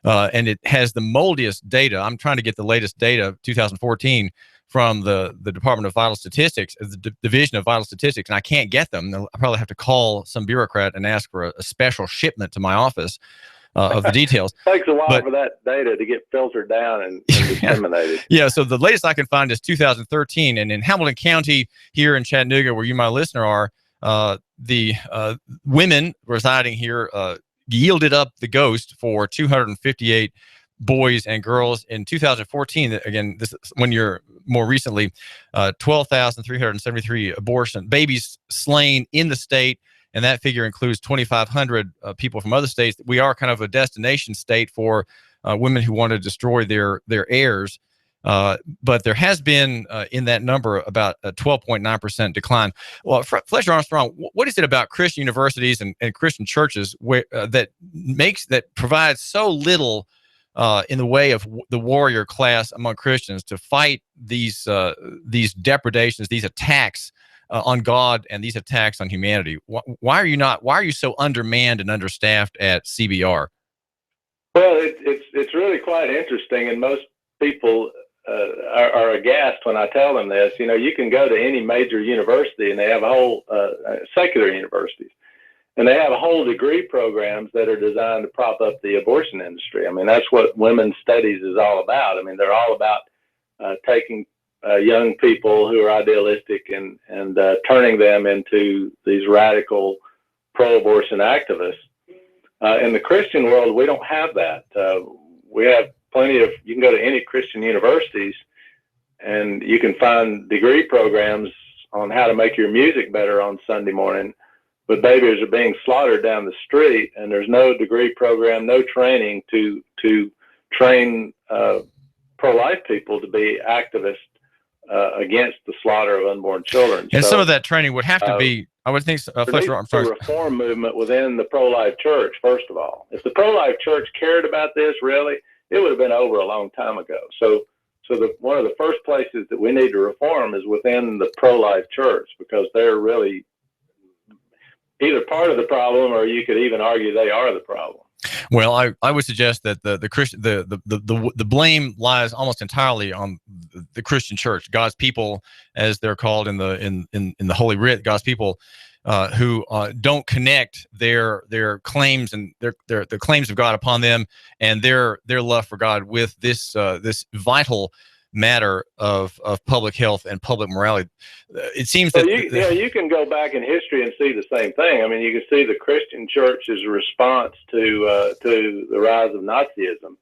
and it has the moldiest data. I'm trying to get the latest data, 2014, from the Department of Vital Statistics, the Division of Vital Statistics, and I can't get them. I probably have to call some bureaucrat and ask for a special shipment to my office of the details. Takes a while for that data to get filtered down and disseminated. Yeah, so the latest I can find is 2013, and in Hamilton County here in Chattanooga, where you, my listener, are, the women residing here yielded up the ghost for 258 boys and girls in 2014. Again, this when you're more recently 12,373 babies slain in the state, and that figure includes 2,500 people from other states. We are kind of a destination state for women who want to destroy their heirs. But there has been in that number about a 12.9% decline. Well, Fletcher Armstrong, what is it about Christian universities and Christian churches that provides so little in the way of the warrior class among Christians to fight these depredations, these attacks on God and these attacks on humanity? Why are you so undermanned and understaffed at CBR? Well, it's really quite interesting, and most people are aghast when I tell them this. You know, you can go to any major university, and they have a whole secular universities, and they have a whole degree programs that are designed to prop up the abortion industry. I mean, that's what women's studies is all about. I mean, they're all about taking young people who are idealistic and turning them into these radical pro-abortion activists. In the Christian world, we don't have that. We have plenty of, you can go to any Christian universities and you can find degree programs on how to make your music better on Sunday morning, but babies are being slaughtered down the street, and there's no degree program, no training to train pro-life people to be activists against the slaughter of unborn children. And so, some of that training would have to be, I would think, Fletcher, I'm sorry. Reform movement within the pro-life church, first of all. If the pro-life church cared about this, really, it would have been over a long time ago. So one of the first places that we need to reform is within the pro-life church, because they're really either part of the problem, or you could even argue they are the problem. Well, I would suggest that the blame lies almost entirely on the Christian church, God's people, as they're called in the Holy Writ, God's people who don't connect their claims and their claims of God upon them and their love for God with this vital matter of public health and public morality. It seems that you can go back in history and see the same thing. I mean, you can see the Christian church's response to the rise of Nazism,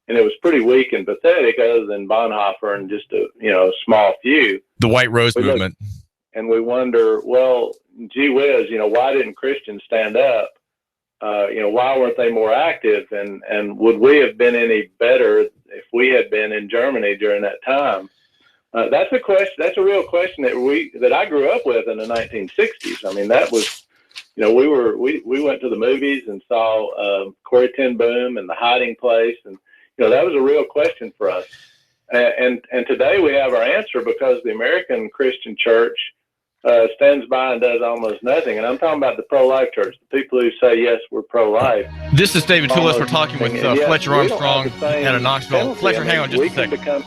and it was pretty weak and pathetic, other than Bonhoeffer and just a small few. The White Rose movement. And we wonder, well, gee whiz, why didn't Christians stand up? Why weren't they more active? And would we have been any better if we had been in Germany during that time? That's a question. That's a real question that I grew up with in the 1960s. I mean, that was, we went to the movies and saw Corrie ten Boom and The Hiding Place, and that was a real question for us. And today we have our answer, because the American Christian church stands by and does almost nothing. And I'm talking about the pro-life church, the people who say, yes, we're pro-life. This is David Tulis. We're talking with Fletcher Armstrong out of Knoxville. Fletcher, hang on just a second.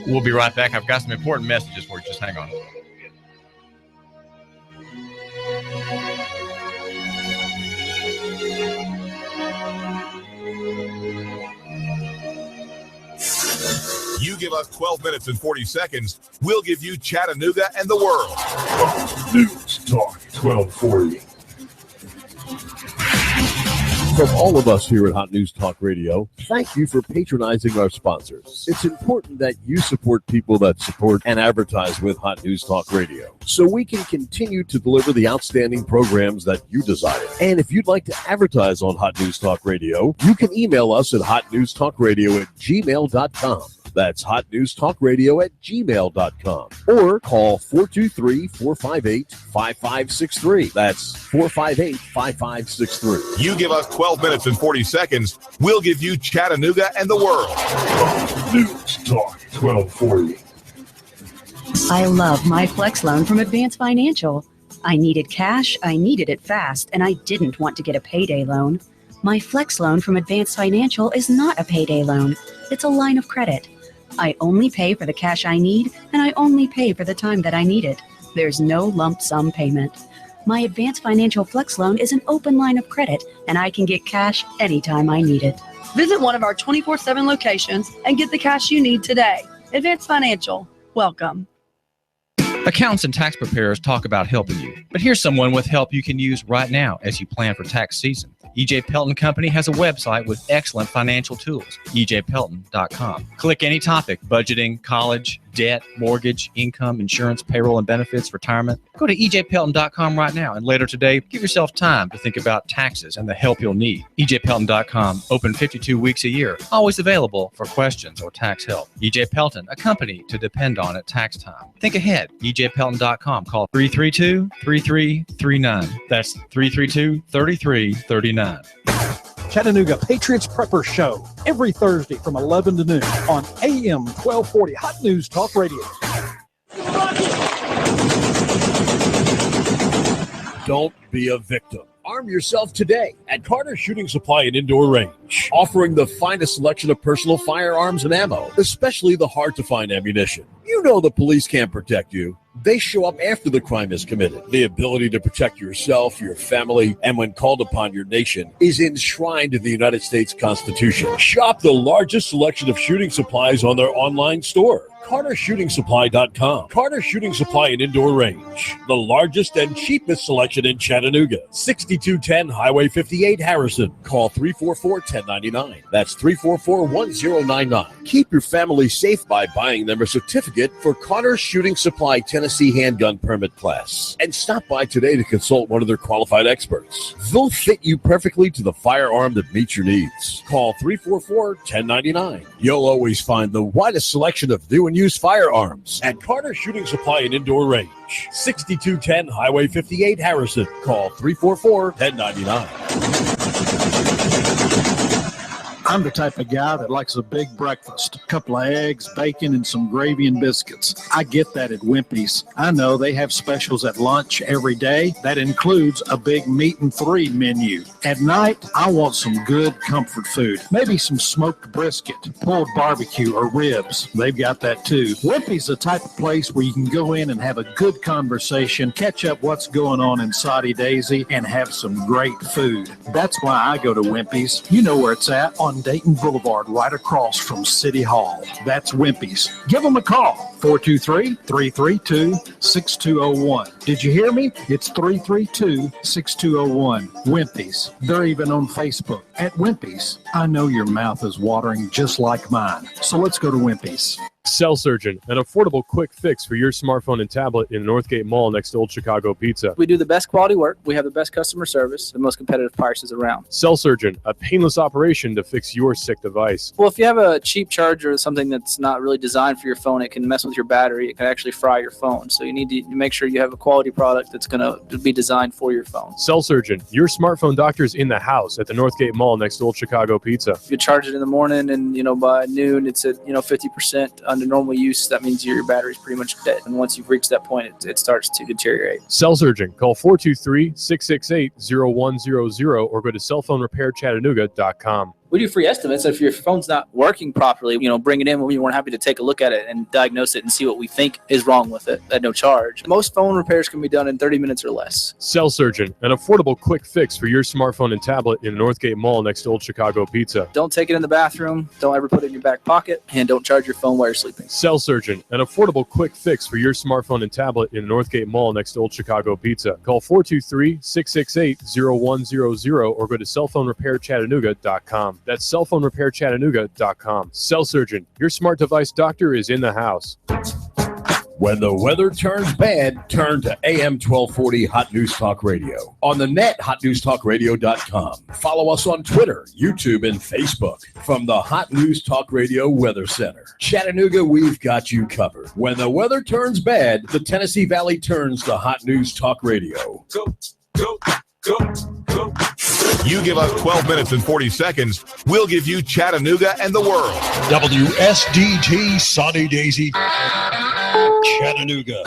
We'll be right back. I've got some important messages for you. Just hang on. You give us 12 minutes and 40 seconds, we'll give you Chattanooga and the world. News Talk 1240. From all of us here at Hot News Talk Radio, thank you for patronizing our sponsors. It's important that you support people that support and advertise with Hot News Talk Radio, so we can continue to deliver the outstanding programs that you desire. And if you'd like to advertise on Hot News Talk Radio, you can email us at hotnewstalkradio@gmail.com. That's hotnewstalkradio@gmail.com. Or call 423-458-5563. That's 458-5563. You give us 12 minutes and 40 seconds, we'll give you Chattanooga and the world. News Talk 1240. I love my Flex loan from Advance Financial. I needed cash, I needed it fast, and I didn't want to get a payday loan. My Flex loan from Advance Financial is not a payday loan. It's a line of credit. I only pay for the cash I need, and I only pay for the time that I need it. There's no lump sum payment. My Advance Financial Flex loan is an open line of credit, and I can get cash anytime I need it. Visit one of our 24/7 locations and get the cash you need today. Advance Financial. Welcome. Accountants and tax preparers talk about helping you, but here's someone with help you can use right now as you plan for tax season. EJ Pelton Company has a website with excellent financial tools, ejpelton.com. Click any topic: budgeting, college, debt, mortgage, income, insurance, payroll and benefits, retirement. Go to ejpelton.com right now, and later today, give yourself time to think about taxes and the help you'll need. ejpelton.com, open 52 weeks a year, always available for questions or tax help. EJ Pelton, a company to depend on at tax time. Think ahead. ejpelton.com. Call 332-3339. That's 332-3339. Chattanooga Patriots Prepper Show every Thursday from 11 to noon on AM 1240 Hot News Talk Radio. Don't be a victim. Arm yourself today at Carter Shooting Supply and Indoor Range, offering the finest selection of personal firearms and ammo, especially the hard-to-find ammunition. You know the police can't protect you. They show up after the crime is committed. The ability to protect yourself, your family, and when called upon, your nation is enshrined in the United States Constitution. Shop the largest selection of shooting supplies on their online store, CarterShootingSupply.com. Carter Shooting Supply and Indoor Range, the largest and cheapest selection in Chattanooga. 6210 Highway 58, Harrison. Call 344-1099. That's 344-1099. Keep your family safe by buying them a certificate for Carter Shooting Supply Tennessee Handgun Permit Class. And stop by today to consult one of their qualified experts. They'll fit you perfectly to the firearm that meets your needs. Call 344-1099. You'll always find the widest selection of new and used firearms at Carter Shooting Supply and Indoor Range. 6210 Highway 58, Harrison. Call 344-1099. I'm the type of guy that likes a big breakfast, a couple of eggs, bacon, and some gravy and biscuits. I get that at Wimpy's. I know they have specials at lunch every day. That includes a big meat and three menu. At night, I want some good comfort food. Maybe some smoked brisket, pulled barbecue, or ribs. They've got that too. Wimpy's the type of place where you can go in and have a good conversation, catch up what's going on in Saudi Daisy, and have some great food. That's why I go to Wimpy's. You know where it's at, on Dayton Boulevard, right across from City Hall. That's Wimpy's. Give them a call, 423-332-6201. Did you hear me? It's 332-6201. Wimpy's. They're even on Facebook at Wimpy's. I know your mouth is watering just like mine, so let's go to Wimpy's. Cell Surgeon, an affordable quick fix for your smartphone and tablet in Northgate Mall next to Old Chicago Pizza. We do the best quality work. We have the best customer service, the most competitive prices around. Cell Surgeon, a painless operation to fix your sick device. Well, if you have a cheap charger or something that's not really designed for your phone, it can mess with your battery. It can actually fry your phone. So you need to make sure you have a quality product that's going to be designed for your phone. Cell Surgeon, your smartphone doctor's in the house at the Northgate Mall next to Old Chicago Pizza. If you charge it in the morning and, by noon, it's at, 50% under normal use, that means your battery's pretty much dead. And once you've reached that point, it starts to deteriorate. Cell Surgeon, call 423-668-0100 or go to cellphonerepairchattanooga.com. We do free estimates. If your phone's not working properly, bring it in. We're more happy to take a look at it and diagnose it and see what we think is wrong with it at no charge. Most phone repairs can be done in 30 minutes or less. Cell Surgeon, an affordable quick fix for your smartphone and tablet in Northgate Mall next to Old Chicago Pizza. Don't take it in the bathroom. Don't ever put it in your back pocket. And don't charge your phone while you're sleeping. Cell Surgeon, an affordable quick fix for your smartphone and tablet in Northgate Mall next to Old Chicago Pizza. Call 423-668-0100 or go to cellphonerepairchattanooga.com. That's cellphonerepairchattanooga.com. Cell Surgeon, your smart device doctor is in the house. When the weather turns bad, turn to AM 1240 Hot News Talk Radio. On the net, hotnewstalkradio.com. Follow us on Twitter, YouTube, and Facebook. From the Hot News Talk Radio Weather Center. Chattanooga, we've got you covered. When the weather turns bad, the Tennessee Valley turns to Hot News Talk Radio. Go, go, go, go. You give us 12 minutes and 40 seconds, we'll give you Chattanooga and the world. WSDT Sunny Daisy, Chattanooga.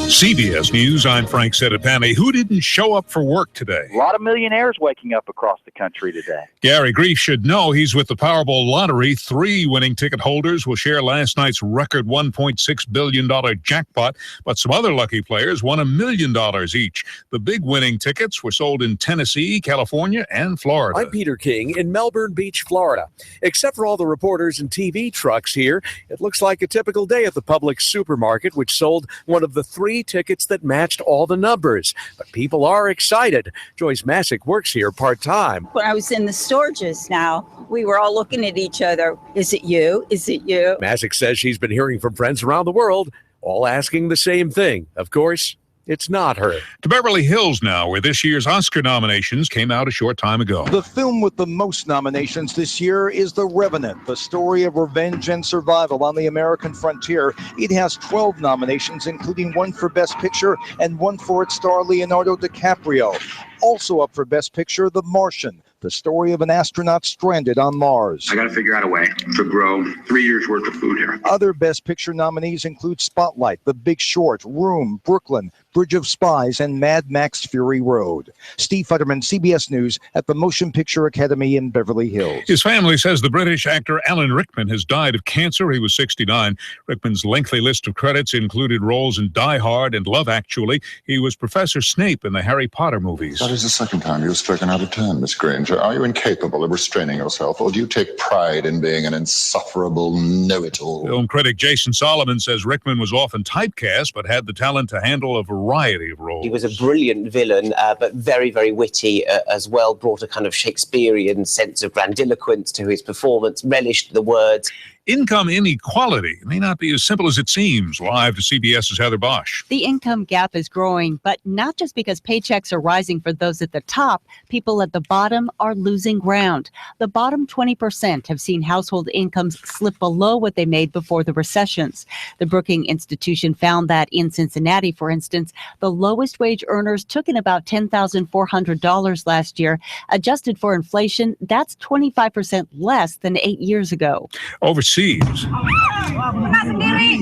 CBS News, I'm Frank Sedapani. Who didn't show up for work today? A lot of millionaires waking up across the country today. Gary Grief should know he's with the Powerball lottery. 3 winning ticket holders will share last night's record $1.6 billion jackpot, but some other lucky players won $1 million each. The big winning tickets were sold in Tennessee, California, and Florida. I'm Peter King in Melbourne Beach, Florida. Except for all the reporters and TV trucks here, it looks like a typical day at the Publix supermarket, which sold one of the 3 tickets that matched all the numbers. But people are excited. Joyce Masick works here part-time. When I was in the store just now, we were all looking at each other. Is it you? Is it you? Masick says she's been hearing from friends around the world, all asking the same thing. Of course, it's not her. To Beverly Hills now, where this year's Oscar nominations came out a short time ago. The film with the most nominations this year is The Revenant, the story of revenge and survival on the American frontier. It has 12 nominations, including 1 for Best Picture and 1 for its star Leonardo DiCaprio. Also up for Best Picture, The Martian, the story of an astronaut stranded on Mars. I got to figure out a way to grow 3 years' worth of food here. Other Best Picture nominees include Spotlight, The Big Short, Room, Brooklyn, Bridge of Spies, and Mad Max Fury Road. Steve Futterman, CBS News, at the Motion Picture Academy in Beverly Hills. His family says the British actor Alan Rickman has died of cancer. He was 69. Rickman's lengthy list of credits included roles in Die Hard and Love Actually. He was Professor Snape in the Harry Potter movies. That is the second time you've stricken out of 10, Miss Granger. Are you incapable of restraining yourself, or do you take pride in being an insufferable know-it-all? Film critic Jason Solomon says Rickman was often typecast, but had the talent to handle a variety of roles. He was a brilliant villain, but very, very witty as well, brought a kind of Shakespearean sense of grandiloquence to his performance, relished the words. Income inequality may not be as simple as it seems. Live to CBS's Heather Bosch. The income gap is growing, but not just because paychecks are rising for those at the top. People at the bottom are losing ground. The bottom 20% have seen household incomes slip below what they made before the recessions. The Brookings Institution found that in Cincinnati, for instance, the lowest wage earners took in about $10,400 last year. Adjusted for inflation, that's 25% less than 8 years ago. Overseas,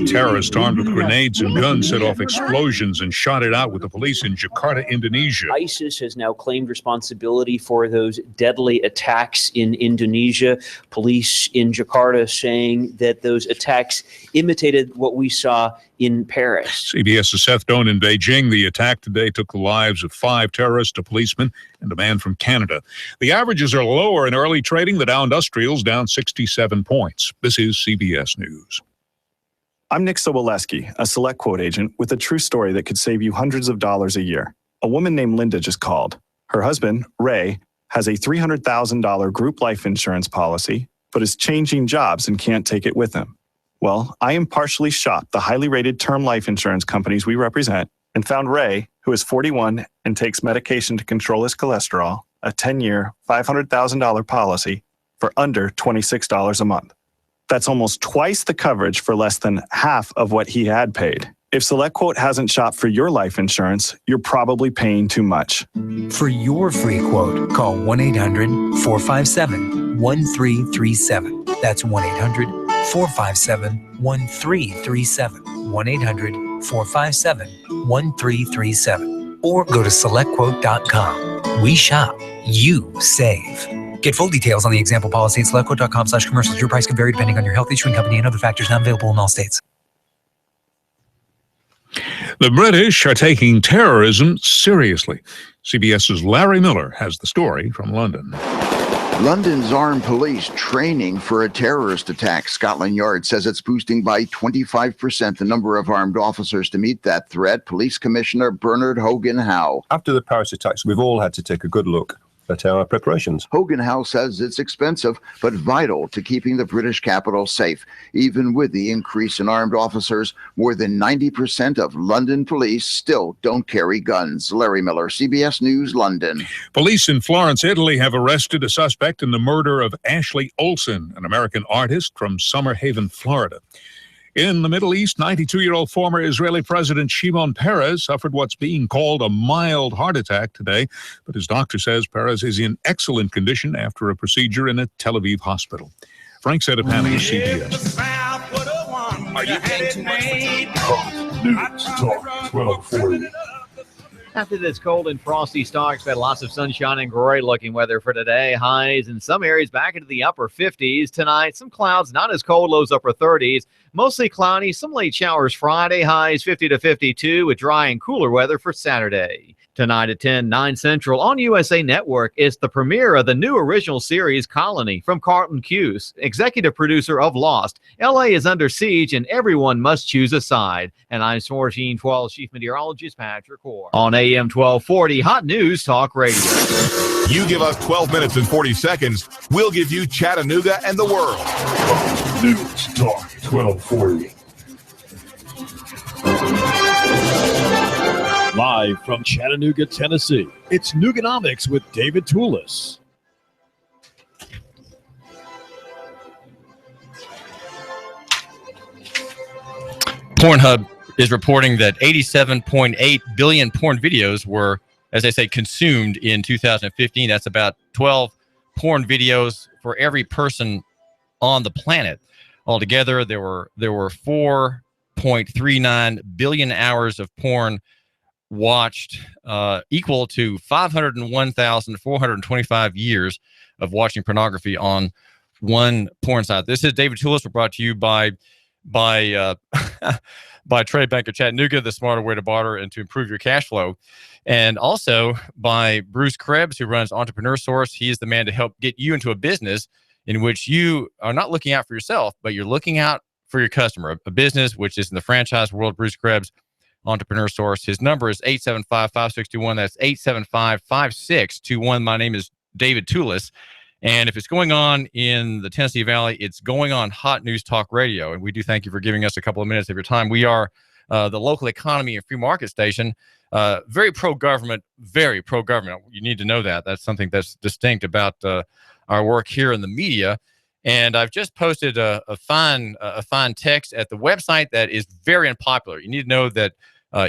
terrorists armed with grenades and guns set off explosions and shot it out with the police in Jakarta, Indonesia. ISIS has now claimed responsibility for those deadly attacks in Indonesia. Police in Jakarta saying that those attacks imitated what we saw in Paris. CBS's Seth Doan in Beijing. The attack today took the lives of 5 terrorists, a policeman, and a man from Canada. The averages are lower in early trading. The Dow Industrial's down 67 points. This is CBS News. I'm Nick Soboleski, a Select Quote agent with a true story that could save you hundreds of dollars a year. A woman named Linda just called. Her husband, Ray, has a $300,000 group life insurance policy, but is changing jobs and can't take it with him. Well, I impartially shopped the highly rated term life insurance companies we represent and found Ray, who is 41 and takes medication to control his cholesterol, a 10-year, $500,000 policy for under $26 a month. That's almost twice the coverage for less than half of what he had paid. If SelectQuote hasn't shopped for your life insurance, you're probably paying too much. For your free quote, call 1-800-457-1337. That's 1-800-457-1337. 1-800-457-1337. Or go to SelectQuote.com. We shop, you save. Get full details on the example policy at selectquote.com/commercials. Your price can vary depending on your health, issuing company, and other factors not available in all states. The British are taking terrorism seriously. CBS's Larry Miller has the story from London. London's armed police training for a terrorist attack. Scotland Yard says it's boosting by 25% the number of armed officers to meet that threat. Police Commissioner Bernard Hogan-Howe. After the Paris attacks, we've all had to take a good look at our preparations. Hogan-Howe says it's expensive, but vital to keeping the British capital safe. Even with the increase in armed officers, more than 90% of London police still don't carry guns. Larry Miller, CBS News, London. Police in Florence, Italy have arrested a suspect in the murder of Ashley Olsen, an American artist from Summer Haven, Florida. In the Middle East, 92-year-old former Israeli President Shimon Peres suffered what's being called a mild heart attack today, but his doctor says Peres is in excellent condition after a procedure in a Tel Aviv hospital. Frank Sedapani, CBS. Are you paying too much for News Talk 1240. After this cold and frosty start, expect lots of sunshine and great looking weather for today. Highs in some areas back into the upper 50s. Tonight, some clouds, not as cold, lows upper 30s. Mostly cloudy, some late showers Friday. Highs 50 to 52 with dry and cooler weather for Saturday. Tonight at 10, 9 Central on USA Network is the premiere of the new original series Colony from Carlton Cuse, executive producer of Lost. LA is under siege and everyone must choose a side. And I'm 1412 Chief Meteorologist Patrick Hoare. On AM 1240, Hot News Talk Radio. You give us 12 minutes and 40 seconds, we'll give you Chattanooga and the world. News Talk 1240. Live from Chattanooga, Tennessee, it's Nooganomics with David Tulis. Pornhub is reporting that 87.8 billion porn videos were, as they say, consumed in 2015. That's about 12 porn videos for every person on the planet. Altogether, there were 4.39 billion hours of porn watched, equal to 501,425 years of watching pornography on one porn site. This is David Tulis. We're brought to you by Trade Bank of Chattanooga, the smarter way to barter and to improve your cash flow, and also by Bruce Krebs, who runs Entrepreneur Source. He is the man to help get you into a business in which you are not looking out for yourself, but you're looking out for your customer. A business which is in the franchise world. Bruce Krebs, Entrepreneur Source. His number is 875-5621. That's 875-5621. My name is David Tulis. And if it's going on in the Tennessee Valley, it's going on Hot News Talk Radio. And we do thank you for giving us a couple of minutes of your time. We are the local economy and free market station, very pro-government, very pro-government. You need to know that. That's something that's distinct about our work here in the media. And I've just posted a fine text at the website that is very unpopular. You need to know that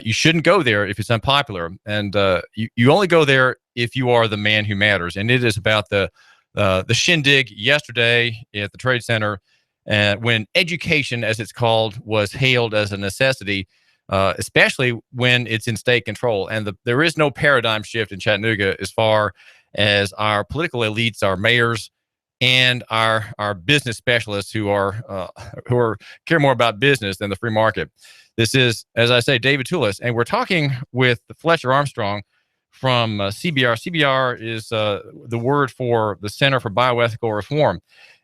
you shouldn't go there if it's unpopular. And you only go there if you are the man who matters. And it is about the shindig yesterday at the Trade Center, when education, as it's called, was hailed as a necessity, especially when it's in state control. And there is no paradigm shift in Chattanooga as far as our political elites, our mayors, and our business specialists who care more about business than the free market. This is, as I say, David Tulis, and we're talking with Fletcher Armstrong from CBR. CBR is the word for the Center for Bioethical Reform.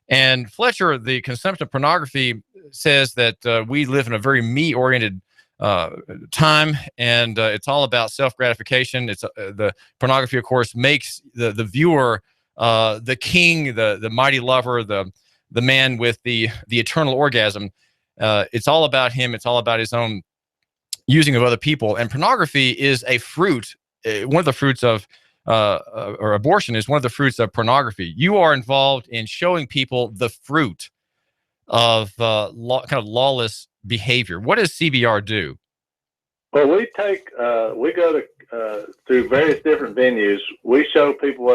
And Fletcher, the consumption of pornography says that we live in a very me-oriented time, and it's all about self-gratification. It's the pornography, of course, makes the viewer the king, the mighty lover, the man with the eternal orgasm. It's all about him. It's all about his own using of other people. And pornography is a fruit. One of the fruits of, or abortion is one of the fruits of pornography. You are involved in showing people the fruit of kind of lawless behavior. What does CBR do? Well, we go to through various different venues. We show people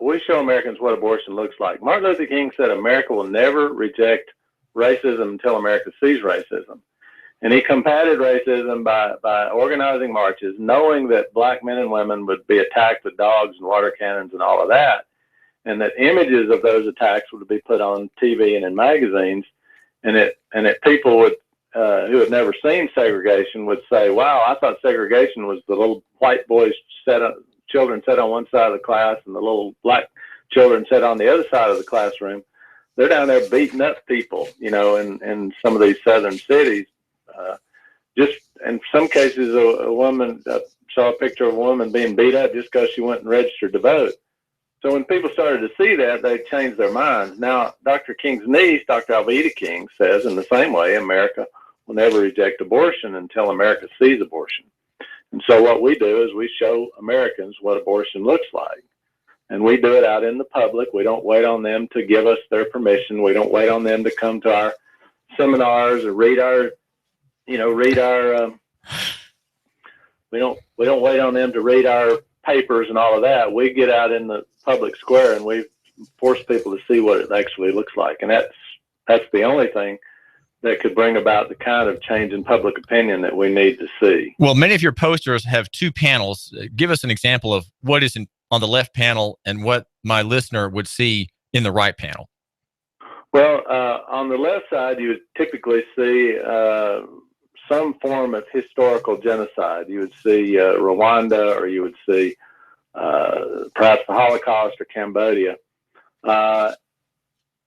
we show Americans what abortion looks like. Martin Luther King said America will never reject racism until America sees racism. And he combated racism by organizing marches, knowing that black men and women would be attacked with dogs and water cannons and all of that. and that images of those attacks would be put on TV and in magazines, and that people would who had never seen segregation would say, "Wow, I thought segregation was the little white boys children sat on one side of the class and the little black children sat on the other side of the classroom." They're down there beating up people, in some of these southern cities. Just in some cases, a woman saw a picture of a woman being beat up just because she went and registered to vote. So when people started to see that, they changed their minds. Now, Dr. King's niece, Dr. Alveda King, says in the same way, America will never reject abortion until America sees abortion. And so what we do is we show Americans what abortion looks like. And we do it out in the public. We don't wait on them to give us their permission. We don't wait on them to come to our seminars or we don't wait on them to read our papers and all of that. We get out in the public square and we force people to see what it actually looks like. And that's the only thing that could bring about the kind of change in public opinion that we need to see. Well, many of your posters have two panels. Give us an example of what is on the left panel and what my listener would see in the right panel. Well, on the left side, you would typically see some form of historical genocide. You would see Rwanda, or you would see perhaps the Holocaust or Cambodia.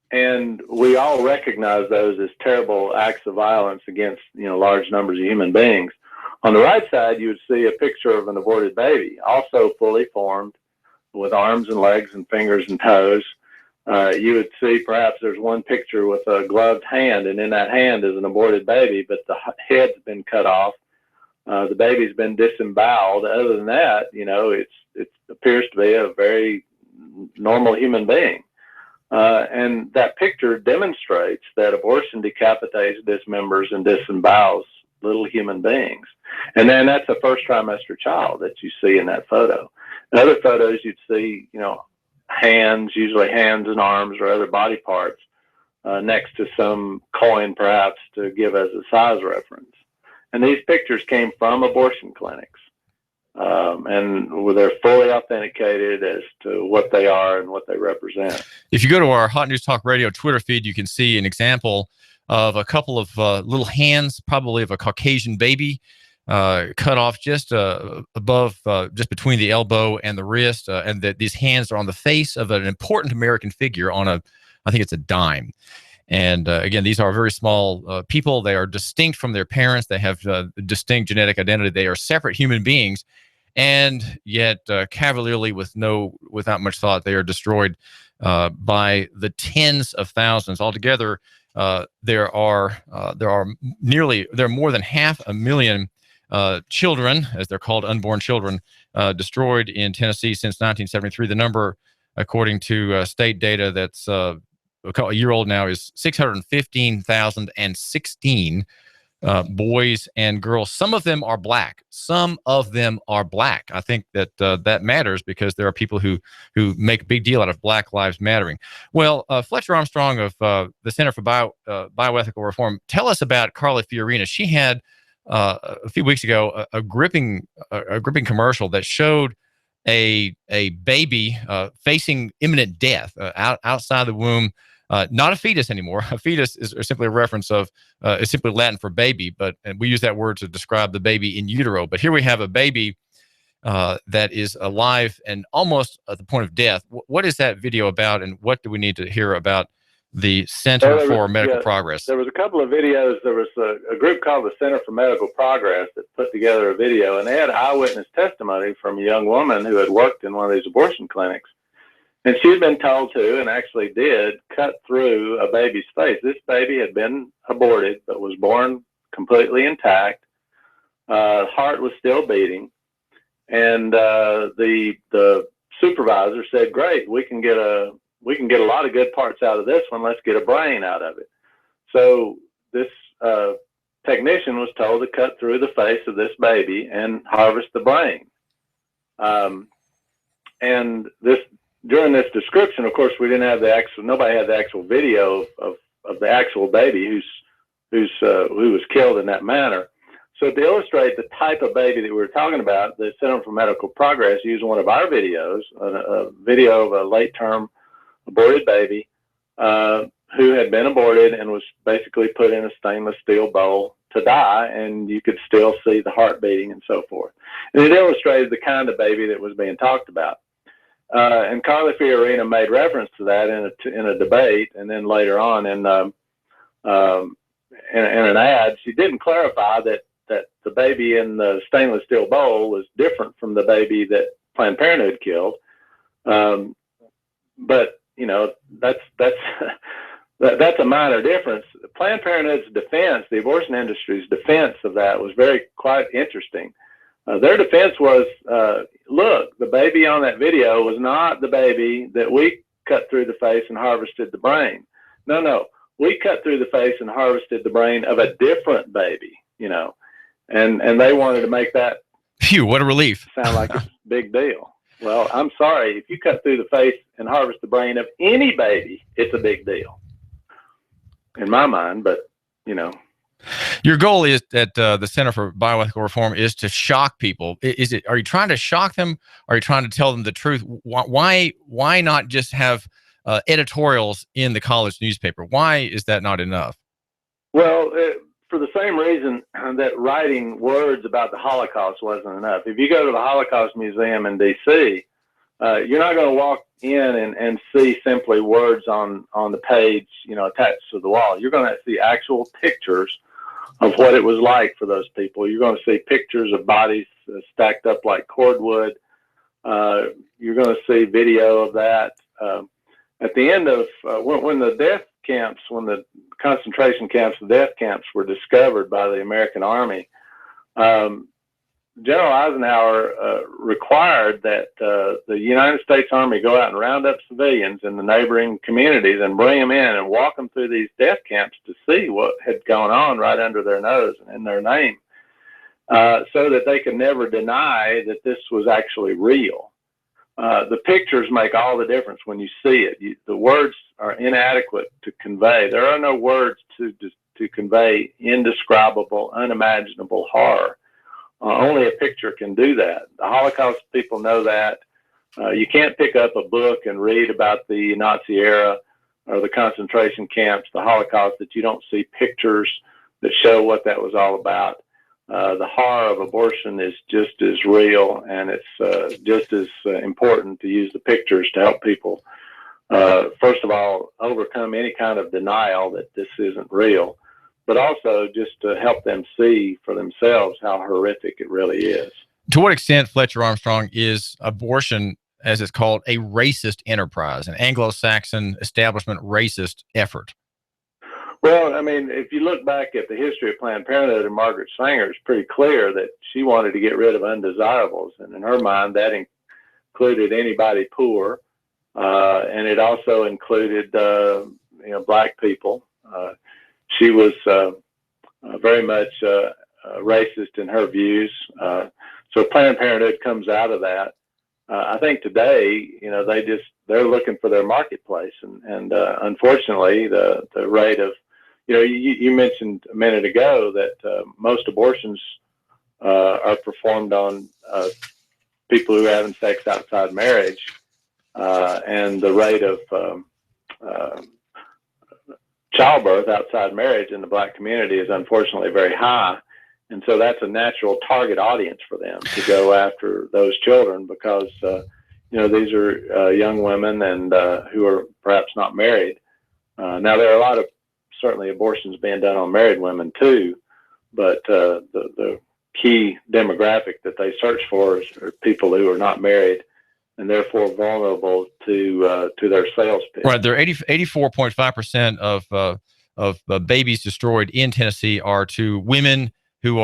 And we all recognize those as terrible acts of violence against, large numbers of human beings. On the right side, you would see a picture of an aborted baby, also fully formed, with arms and legs and fingers and toes. You would see perhaps there's one picture with a gloved hand, and in that hand is an aborted baby, but the head's been cut off. The baby's been disemboweled. Other than that, it appears to be a very normal human being. And that picture demonstrates that abortion decapitates, dismembers, and disembowels little human beings. And then that's a first trimester child that you see in that photo. In other photos, you'd see, hands, usually hands and arms or other body parts, next to some coin, perhaps, to give as a size reference. And these pictures came from abortion clinics. And they're fully authenticated as to what they are and what they represent. If you go to our Hot News Talk Radio Twitter feed, you can see an example of a couple of little hands, probably of a Caucasian baby, cut off just above, just between the elbow and the wrist, and that these hands are on the face of an important American figure on I think it's a dime. And again, these are very small people. They are distinct from their parents. They have distinct genetic identity. They are separate human beings. And yet, cavalierly, without much thought, they are destroyed by the tens of thousands. Altogether, there are more than 500,000 children, as they're called, unborn children, destroyed in Tennessee since 1973. The number, according to state data, that's a year old now, is 615,016. Boys and girls. Some of them are black. I think that that matters because there are people who make a big deal out of Black Lives Mattering. Well, Fletcher Armstrong of the Center for Bioethical Reform, tell us about Carly Fiorina. She had a few weeks ago a gripping commercial that showed a baby facing imminent death outside the womb. Not a fetus anymore. A fetus is simply a reference of, is simply Latin for baby, and we use that word to describe the baby in utero. But here we have a baby that is alive and almost at the point of death. What is that video about, and what do we need to hear about the Center for Medical Progress? There was a couple of videos. There was a group called the Center for Medical Progress that put together a video, and they had eyewitness testimony from a young woman who had worked in one of these abortion clinics. And she had been told to, and actually did, cut through a baby's face. This baby had been aborted, but was born completely intact. Heart was still beating. And the supervisor said, "Great, we can get a lot of good parts out of this one. Let's get a brain out of it." So this technician was told to cut through the face of this baby and harvest the brain. And during this description, of course, we didn't have nobody had the actual video of the actual baby who was killed in that manner. So to illustrate the type of baby that we were talking about, the Center for Medical Progress used one of our videos, a video of a late-term aborted baby who had been aborted and was basically put in a stainless steel bowl to die, and you could still see the heart beating and so forth. And it illustrated the kind of baby that was being talked about. And Carly Fiorina made reference to that in a debate, and then later on in an ad, she didn't clarify that the baby in the stainless steel bowl was different from the baby that Planned Parenthood killed. But you know, that's a minor difference. Planned Parenthood's defense, the abortion industry's defense of that, was quite interesting. Their defense was, look, the baby on that video was not the baby that we cut through the face and harvested the brain. No, we cut through the face and harvested the brain of a different baby, you know, and they wanted to make that. Phew, what a relief. Sound like it's a big deal. Well, I'm sorry, if you cut through the face and harvest the brain of any baby, it's a big deal in my mind, but you know. Your goal is at the Center for Bioethical Reform is to shock people. Are you trying to shock them? Or are you trying to tell them the truth? Why not just have editorials in the college newspaper? Why is that not enough? Well, for the same reason that writing words about the Holocaust wasn't enough. If you go to the Holocaust Museum in D.C., you're not going to walk in and see simply words on the page, you know, attached to the wall. You're going to see actual pictures of what it was like for those people. You're going to see pictures of bodies stacked up like cordwood. You're going to see video of that. At the end of when the death camps, when the concentration camps, the death camps were discovered by the American Army, General Eisenhower required that the United States Army go out and round up civilians in the neighboring communities and bring them in and walk them through these death camps to see what had gone on right under their nose and in their name, so that they could never deny that this was actually real. The pictures make all the difference when you see it. The words are inadequate to convey. There are no words to convey indescribable, unimaginable horror. Only a picture can do that. The Holocaust people know that. You can't pick up a book and read about the Nazi era or the concentration camps, the Holocaust, that you don't see pictures that show what that was all about. The horror of abortion is just as real, and it's just as important to use the pictures to help people, first of all, overcome any kind of denial that this isn't real, but also just to help them see for themselves how horrific it really is. To what extent, Fletcher Armstrong, is abortion, as it's called, a racist enterprise, an Anglo-Saxon establishment racist effort? Well, I mean, if you look back at the history of Planned Parenthood and Margaret Sanger, it's pretty clear that she wanted to get rid of undesirables. And in her mind, that included anybody poor. And it also included, black people. She was very much racist in her views. So Planned Parenthood comes out of that. I think today, they're looking for their marketplace. And unfortunately, the rate of, you mentioned a minute ago that most abortions are performed on people who are having sex outside marriage. And the rate of childbirth outside marriage in the black community is unfortunately very high. And so that's a natural target audience for them to go after those children because, these are young women and who are perhaps not married. Now, there are a lot of certainly abortions being done on married women too, but the key demographic that they search for are people who are not married and therefore vulnerable to their sales pitch. Right. There are 84.5% of babies destroyed in Tennessee are to women who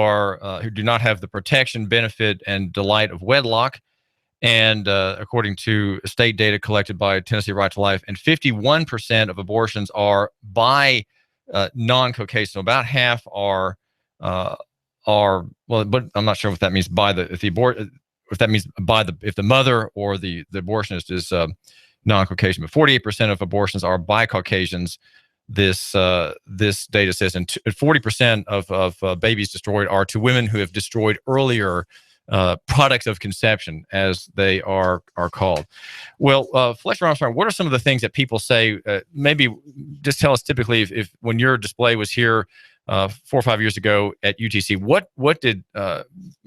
do not have the protection, benefit, and delight of wedlock. And according to state data collected by Tennessee Right to Life, and 51% of abortions are by non-Caucasian. So about half are well, but I'm not sure what that means by if the mother or the abortionist is non-Caucasian. But 48% of abortions are by Caucasians. This data says, and 40% of babies destroyed are to women who have destroyed earlier products of conception, as they are called. Well, Fletcher Armstrong, what are some of the things that people say? Maybe just tell us typically if when your display was here 4 or 5 years ago at UTC, what did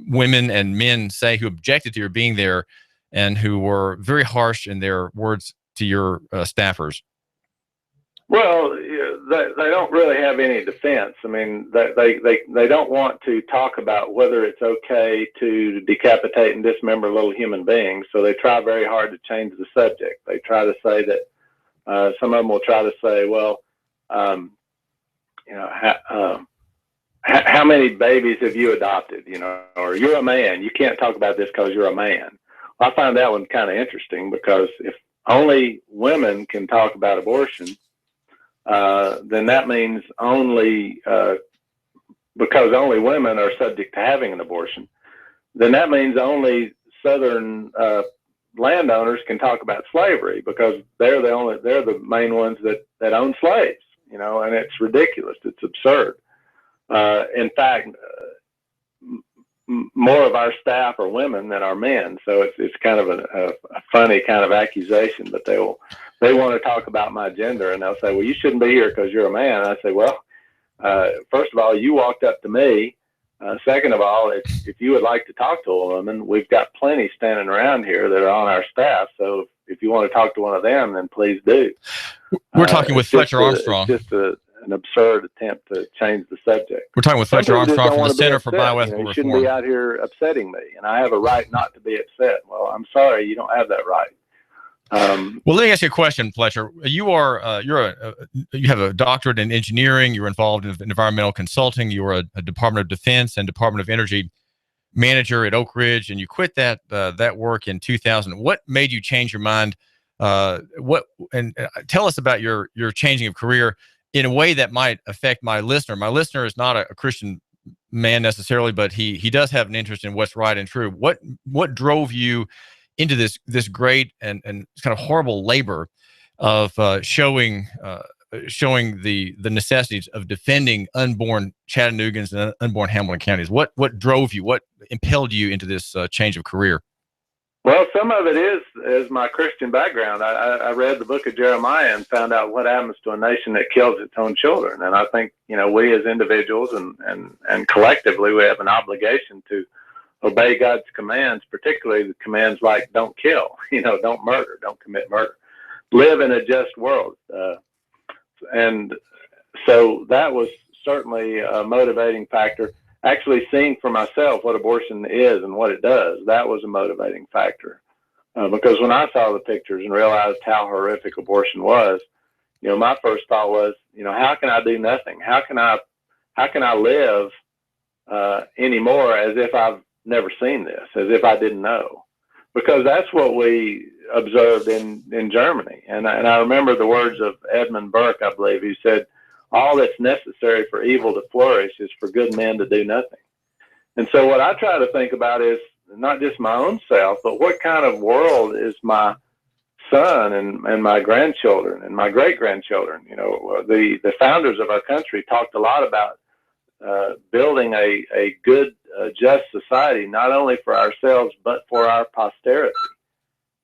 women and men say who objected to your being there and who were very harsh in their words to your staffers? Well, they don't really have any defense. I mean, they don't want to talk about whether it's okay to decapitate and dismember little human beings. So they try very hard to change the subject. They try to say that some of them will try to say, well, how many babies have you adopted? Or you're a man. You can't talk about this because you're a man. Well, I find that one kind of interesting, because if only women can talk about abortion, then that means only because only women are subject to having an abortion, then that means only Southern landowners can talk about slavery, because they're the main ones that own slaves, and it's ridiculous. It's absurd. In fact, more of our staff are women than are men, so it's kind of a funny kind of accusation. But they want to talk about my gender, and they'll say, well, you shouldn't be here because you're a man. And I say, well, first of all, you walked up to me. Second of all, if you would like to talk to a woman, we've got plenty standing around here that are on our staff. So if you want to talk to one of them, then please do. We're talking with Fletcher Armstrong. It's just an absurd attempt to change the subject. We're talking with Fletcher Armstrong from the Center for Bioethical Reform. You shouldn't be out here upsetting me, and I have a right not to be upset. Well, I'm sorry, you don't have that right. Well, let me ask you a question, Fletcher. You have a doctorate in engineering. You're involved in environmental consulting. You were a Department of Defense and Department of Energy manager at Oak Ridge, and you quit that work in 2000. What made you change your mind? Tell us about your changing of career in a way that might affect my listener. My listener is not a Christian man necessarily, but he does have an interest in what's right and true. What drove you into this great and kind of horrible labor of showing the necessities of defending unborn Chattanoogans and unborn Hamilton counties? What drove you? What impelled you into this change of career? Well, some of it is my Christian background. I read the book of Jeremiah and found out what happens to a nation that kills its own children. And I think, we as individuals and collectively, we have an obligation to obey God's commands, particularly the commands like don't kill, don't murder, don't commit murder, live in a just world. And so that was certainly a motivating factor. Actually seeing for myself what abortion is and what it does, that was a motivating factor. Because when I saw the pictures and realized how horrific abortion was, my first thought was, how can I do nothing? How can I live anymore as if I've never seen this, as if I didn't know? Because that's what we observed in Germany. And I remember the words of Edmund Burke, I believe, who said, all that's necessary for evil to flourish is for good men to do nothing. And so what I try to think about is not just my own self, but what kind of world is my son and my grandchildren and my great-grandchildren? The founders of our country talked a lot about building a good, just society, not only for ourselves, but for our posterity.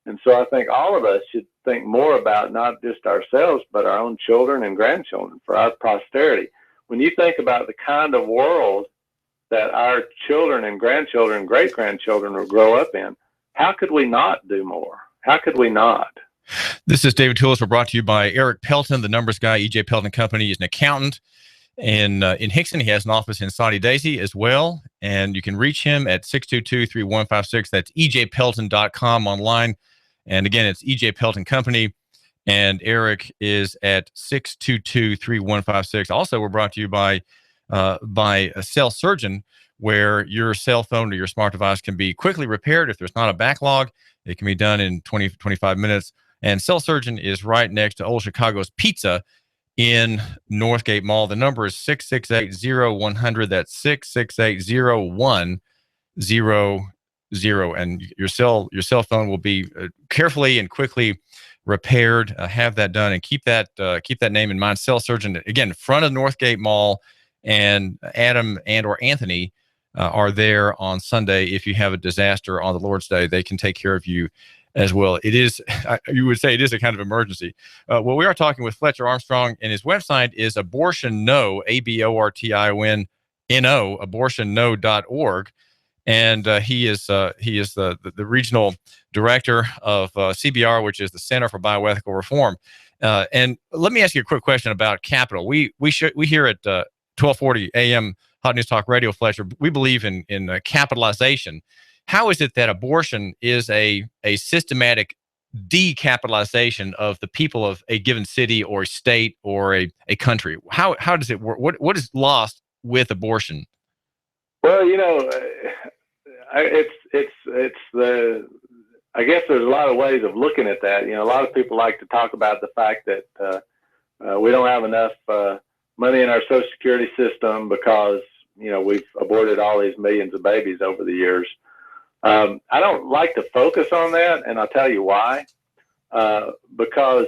And so I think all of us should think more about not just ourselves, but our own children and grandchildren for our posterity. When you think about the kind of world that our children and grandchildren and great-grandchildren will grow up in, how could we not do more? How could we not? This is David Tulis. We're brought to you by Eric Pelton, the numbers guy. EJ Pelton Company is an accountant. In Hickson, he has an office in Saudi Daisy as well. And you can reach him at 622-3156. That's ejpelton.com online. And again, it's EJ Pelton Company, and Eric is at 622-3156. Also, we're brought to you by a Cell Surgeon, where your cell phone or your smart device can be quickly repaired. If there's not a backlog, it can be done in 20 to 25 minutes. And Cell Surgeon is right next to Old Chicago's Pizza in Northgate Mall. The number is 668-0100. That's 668-0100. And your cell phone will be carefully and quickly repaired. Have that done and keep that name in mind. Cell Surgeon, again, front of Northgate Mall, and Adam and or Anthony are there on Sunday. If you have a disaster on the Lord's Day, they can take care of you as well. It is, you would say it is a kind of emergency. Well, we are talking with Fletcher Armstrong, and his website is Abortion No, ABORTIONNO, abortionno.org. And he is the regional director of CBR, which is the Center for Bioethical Reform. And let me ask you a quick question about capital. We hear at 1240 AM Hot News Talk Radio, Fletcher, we believe in capitalization. How is it that abortion is a systematic decapitalization of the people of a given city or state or a country? How does it work? What is lost with abortion? Well, it's the, I guess there's a lot of ways of looking at that. A lot of people like to talk about the fact that we don't have enough money in our Social Security system because, we've aborted all these millions of babies over the years. I don't like to focus on that, and I'll tell you why. Because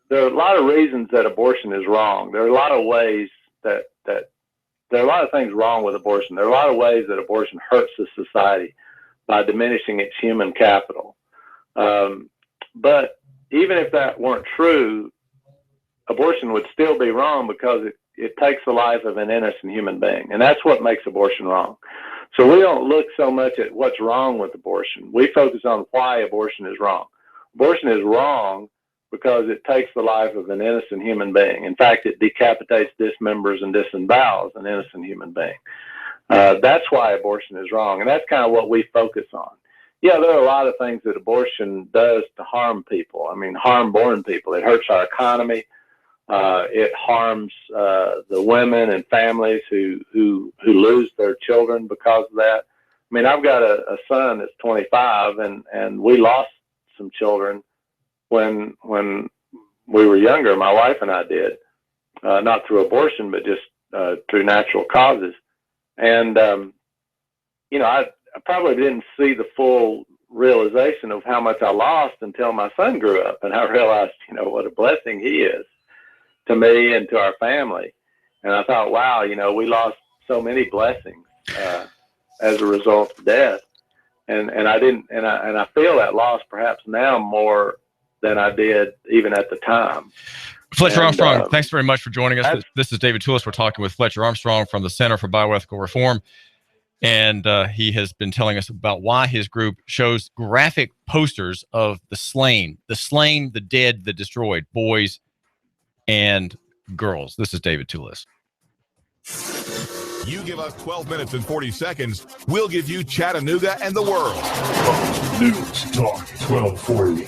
there are a lot of reasons that abortion is wrong. There are a lot of ways that there are a lot of things wrong with abortion. There are a lot of ways that abortion hurts the society by diminishing its human capital. But even if that weren't true, abortion would still be wrong because it takes the life of an innocent human being. And that's what makes abortion wrong. So we don't look so much at what's wrong with abortion. We focus on why abortion is wrong. Abortion is wrong because it takes the life of an innocent human being. In fact, it decapitates, dismembers, and disembowels an innocent human being. That's why abortion is wrong, and that's kind of what we focus on. Yeah, there are a lot of things that abortion does to harm people. I mean, harm born people. It hurts our economy. It harms the women and families who lose their children because of that. I mean, I've got a son that's 25, and we lost some children when we were younger. My wife and I did, not through abortion, but just through natural causes. And I probably didn't see the full realization of how much I lost until my son grew up, and I realized, what a blessing he is to me and to our family. And I thought, wow, we lost so many blessings as a result of death. And I feel that loss perhaps now more than I did even at the time. Fletcher Armstrong, thanks very much for joining us. This is David Tulis. We're talking with Fletcher Armstrong from the Center for Bioethical Reform. And he has been telling us about why his group shows graphic posters of the slain, the dead, the destroyed, boys and girls. This is David Tulis. You give us 12 minutes and 40 seconds, we'll give you Chattanooga and the world. News Talk 1240.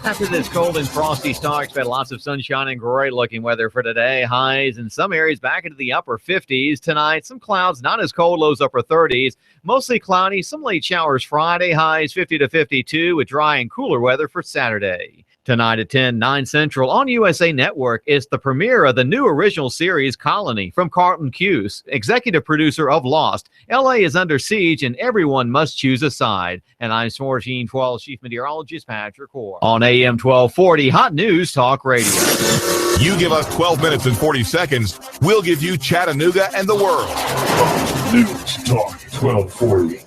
After this cold and frosty start, expect lots of sunshine and great looking weather for today. Highs in some areas back into the upper 50s tonight. Some clouds, not as cold, lows upper 30s. Mostly cloudy, some late showers Friday. Highs 50 to 52 with dry and cooler weather for Saturday. Tonight at 10, 9 Central on USA Network is the premiere of the new original series Colony from Carlton Cuse, executive producer of Lost. LA is under siege and everyone must choose a side. And I'm 1412 Chief Meteorologist Patrick Orr on AM 1240 Hot News Talk Radio. You give us 12 minutes and 40 seconds, we'll give you Chattanooga and the world. News Talk 1240.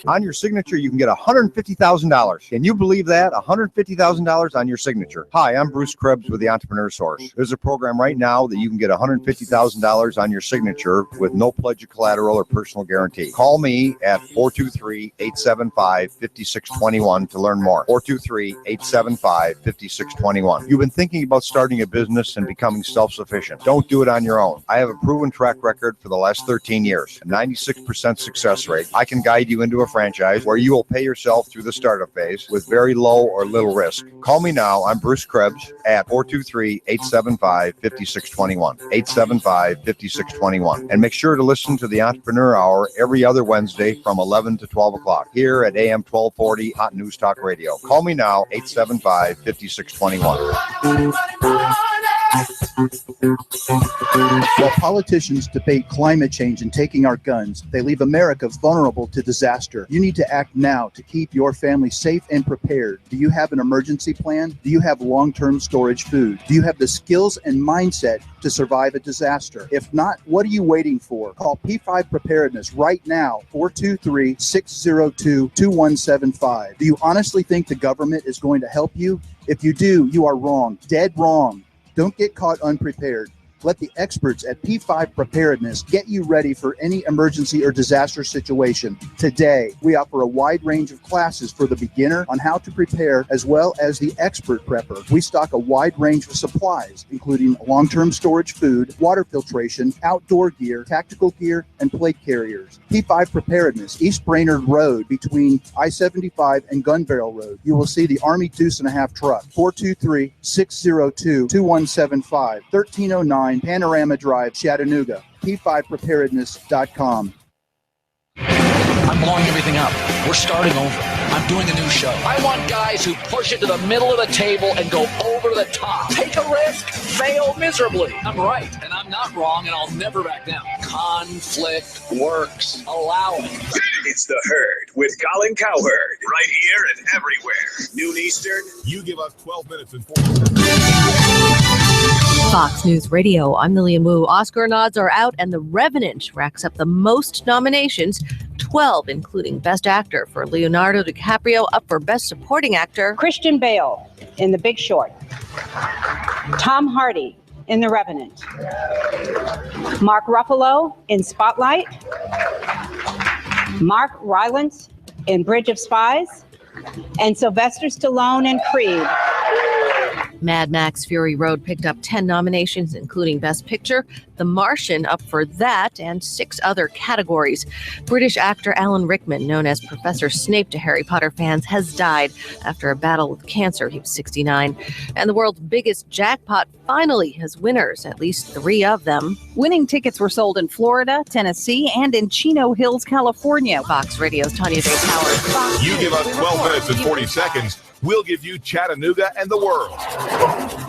On your signature, you can get $150,000. Can you believe that? $150,000 on your signature. Hi, I'm Bruce Krebs with the Entrepreneur Source. There's a program right now that you can get $150,000 on your signature with no pledge of collateral or personal guarantee. Call me at 423-875-5621 to learn more. 423-875-5621. You've been thinking about starting a business and becoming self-sufficient. Don't do it on your own. I have a proven track record for the last 13 years. 96% success rate. I can guide you into a franchise where you will pay yourself through the startup phase with very low or little risk. Call me now. I'm Bruce Krebs at 423-875-5621. 875-5621. And make sure to listen to the Entrepreneur Hour every other Wednesday from 11 to 12 o'clock here at AM 1240 Hot News Talk Radio. Call me now, 875-5621. While politicians debate climate change and taking our guns, they leave America vulnerable to disaster. You need to act now to keep your family safe and prepared. Do you have an emergency plan? Do you have long-term storage food? Do you have the skills and mindset to survive a disaster? If not, what are you waiting for? Call P5 Preparedness right now, 423-602-2175. Do you honestly think the government is going to help you? If you do, you are wrong, dead wrong. Don't get caught unprepared. Let the experts at P5 Preparedness get you ready for any emergency or disaster situation. Today, we offer a wide range of classes for the beginner on how to prepare, as well as the expert prepper. We stock a wide range of supplies, including long-term storage food, water filtration, outdoor gear, tactical gear, and plate carriers. P5 Preparedness, East Brainerd Road between I-75 and Gun Barrel Road. You will see the Army Deuce and a Half truck, 423-602-2175, 1309 Panorama Drive, Chattanooga, P5Preparedness.com. I'm blowing everything up. We're starting over. I'm doing a new show. I want guys who push it to the middle of the table and go over the top. Take a risk, fail miserably. I'm right, and I'm not wrong, and I'll never back down. Conflict works. Allow it. It's The Herd with Colin Cowherd. Right here and everywhere. Noon Eastern. You give us 12 minutes and 40 seconds. Fox News Radio, I'm Lillian Wu. Oscar nods are out, and The Revenant racks up the most nominations, 12, including Best Actor for Leonardo DiCaprio, up for Best Supporting Actor. Christian Bale in The Big Short. Tom Hardy in The Revenant. Mark Ruffalo in Spotlight. Mark Rylance in Bridge of Spies. And Sylvester Stallone in Creed. Mad Max Fury Road picked up 10 nominations, including Best Picture. The Martian up for that and 6 other categories. British actor Alan Rickman, known as Professor Snape to Harry Potter fans, has died after a battle with cancer. He was 69. And the world's biggest jackpot finally has winners, at least 3 of them. Winning tickets were sold in Florida, Tennessee, and in Chino Hills, California. Fox Radio's Tanya Day Powers. You give us 12 minutes and 40 seconds, we'll give you Chattanooga and the world.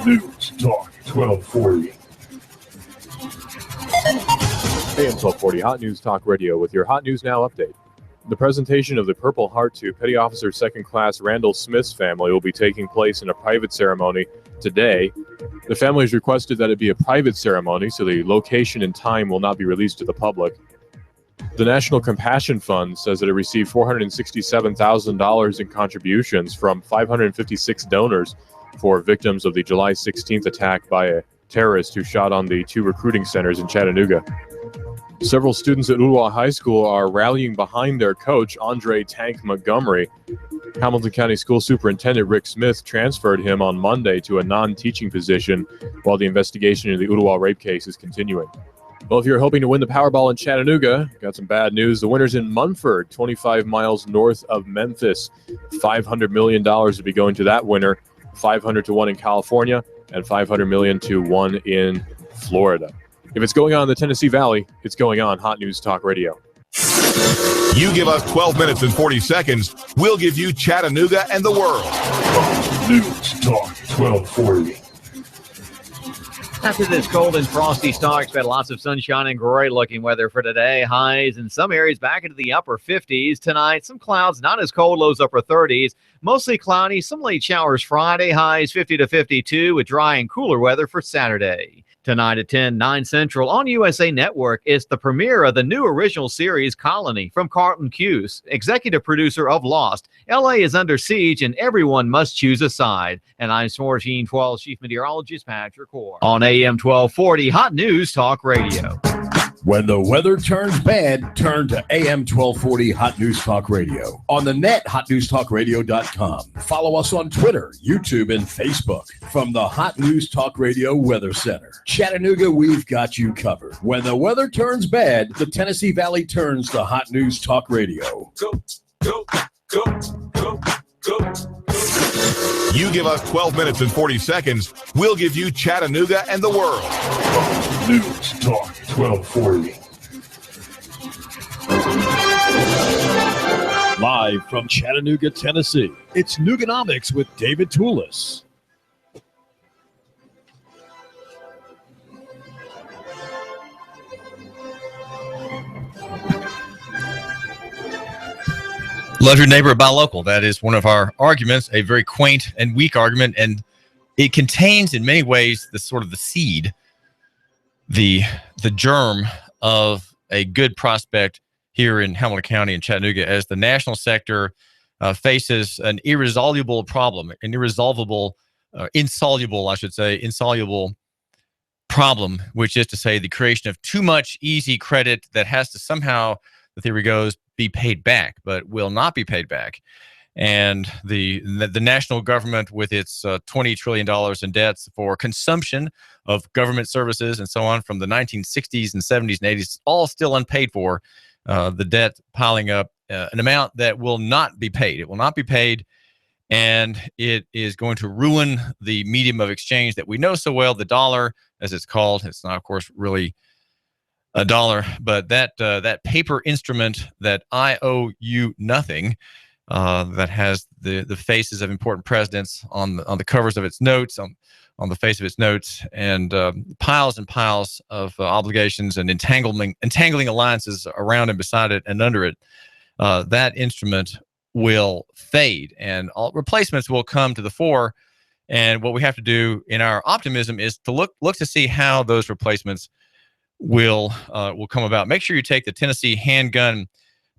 News Talk 1240. AM 1240 Hot News Talk Radio with your Hot News Now update. The presentation of the Purple Heart to Petty Officer 2nd Class Randall Smith's family will be taking place in a private ceremony today. The family has requested that it be a private ceremony, so the location and time will not be released to the public. The National Compassion Fund says that it received $467,000 in contributions from 556 donors for victims of the July 16th attack by a terrorist who shot on the 2 recruiting centers in Chattanooga. Several students at Ooltewah High School are rallying behind their coach, Andre Tank Montgomery. Hamilton County School Superintendent Rick Smith transferred him on Monday to a non-teaching position while the investigation into the Ooltewah rape case is continuing. Well, if you're hoping to win the Powerball in Chattanooga, got some bad news. The winner's in Munford, 25 miles north of Memphis. $500 million to be going to that winner. 500 to 1 in California and 500 million to 1 in Florida. If it's going on in the Tennessee Valley, it's going on Hot News Talk Radio. You give us 12 minutes and 40 seconds, we'll give you Chattanooga and the world. News Talk 1240. After this cold and frosty start, expect lots of sunshine and great looking weather for today. Highs in some areas back into the upper 50s. Tonight, some clouds, not as cold, lows upper 30s. Mostly cloudy, some late showers Friday. Highs 50 to 52 with dry and cooler weather for Saturday. Tonight at 10, 9 Central on USA Network, it's the premiere of the new original series Colony from Carlton Cuse, executive producer of Lost. LA is under siege and everyone must choose a side. And I'm 1412 Chief Meteorologist Patrick Orr on AM 1240 Hot News Talk Radio. When the weather turns bad, turn to AM 1240 Hot News Talk Radio. On the net, hotnewstalkradio.com. Follow us on Twitter, YouTube, and Facebook. From the Hot News Talk Radio Weather Center. Chattanooga, we've got you covered. When the weather turns bad, the Tennessee Valley turns to Hot News Talk Radio. Go, go, go, go, go. You give us 12 minutes and 40 seconds, we'll give you Chattanooga and the world. News Talk 1240. Live from Chattanooga, Tennessee, it's Nooganomics with David Tulis. Love your neighbor, buy local. That is one of our arguments, a very quaint and weak argument, and it contains in many ways the sort of the seed, the germ of a good prospect here in Hamilton County and Chattanooga as the national sector faces an irresolvable problem, an insoluble problem, which is to say the creation of too much easy credit that has to somehow, the theory goes, be paid back, but will not be paid back. And the national government with its $20 trillion in debts for consumption of government services and so on from the 1960s and 70s and 80s, all still unpaid for, the debt piling up, an amount that will not be paid. It will not be paid, and it is going to ruin the medium of exchange that we know so well, the dollar, as it's called. It's not, of course, really a dollar, but that paper instrument that I owe you nothing, that has the faces of important presidents on the covers of its notes, on the face of its notes, and piles and piles of obligations and entangling alliances around and beside it and under it. That instrument will fade, and all replacements will come to the fore. And what we have to do in our optimism is to look to see how those replacements will come about. Make sure you take the Tennessee handgun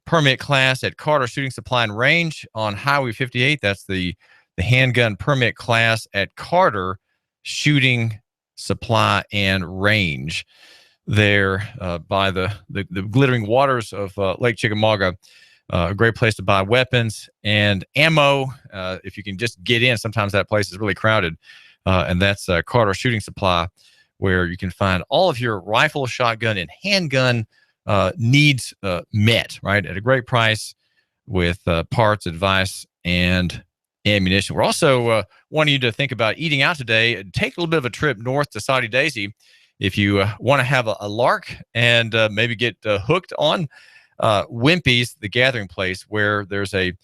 permit class at Carter Shooting Supply and Range on Highway 58. That's the handgun permit class at Carter Shooting Supply and Range there by the glittering waters of Lake Chickamauga. A great place to buy weapons and ammo. If you can just get in, sometimes that place is really crowded. And that's Carter Shooting Supply, where you can find all of your rifle, shotgun, and handgun needs met, right, at a great price with parts, advice, and ammunition. We're also wanting you to think about eating out today. Take a little bit of a trip north to Saudi Daisy if you want to have a lark and maybe get hooked on Wimpy's, the gathering place, where there's a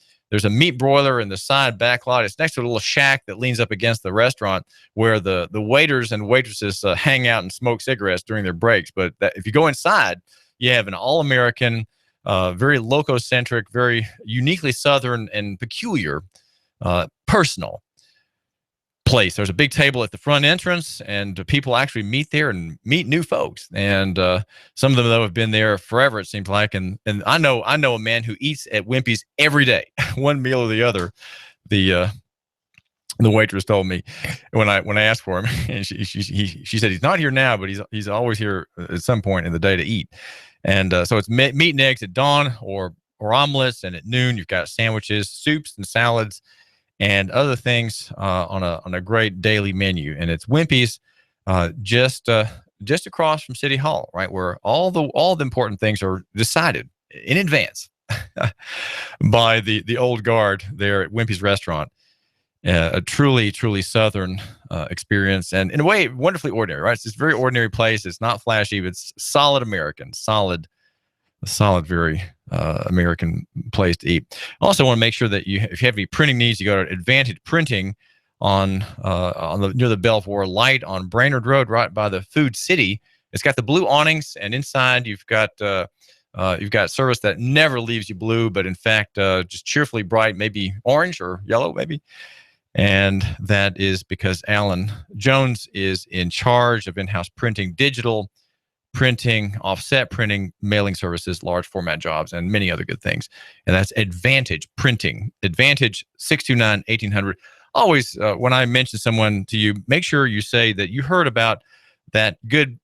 meat broiler in the side back lot. It's next to a little shack that leans up against the restaurant where the waiters and waitresses hang out and smoke cigarettes during their breaks. But if you go inside, you have an all-American, very loco-centric, very uniquely Southern and peculiar, personal place. There's a big table at the front entrance, and people actually meet there and meet new folks. And some of them, though, have been there forever, it seems like. And I know a man who eats at Wimpy's every day, one meal or the other. The waitress told me when I asked for him, and she said he's not here now, but he's always here at some point in the day to eat. And so it's meat and eggs at dawn, or omelets, and at noon you've got sandwiches, soups, and salads, and other things on a great daily menu. And it's Wimpy's, just across from City Hall, right, where all the important things are decided in advance by the old guard there at Wimpy's restaurant. A truly Southern experience, and in a way wonderfully ordinary, right? It's this very ordinary place. It's not flashy, but it's solid American, solid, very American place to eat. I also want to make sure that if you have any printing needs, you go to Advantage Printing near the Belvoir Light on Brainerd Road, right by the Food City. It's got the blue awnings, and inside you've got service that never leaves you blue, but in fact just cheerfully bright, maybe orange or yellow, maybe. And that is because Alan Jones is in charge of in-house printing, digital printing, offset printing, mailing services, large format jobs, and many other good things. And that's Advantage Printing. Advantage 629-1800. Always, when I mention someone to you, make sure you say that you heard about that good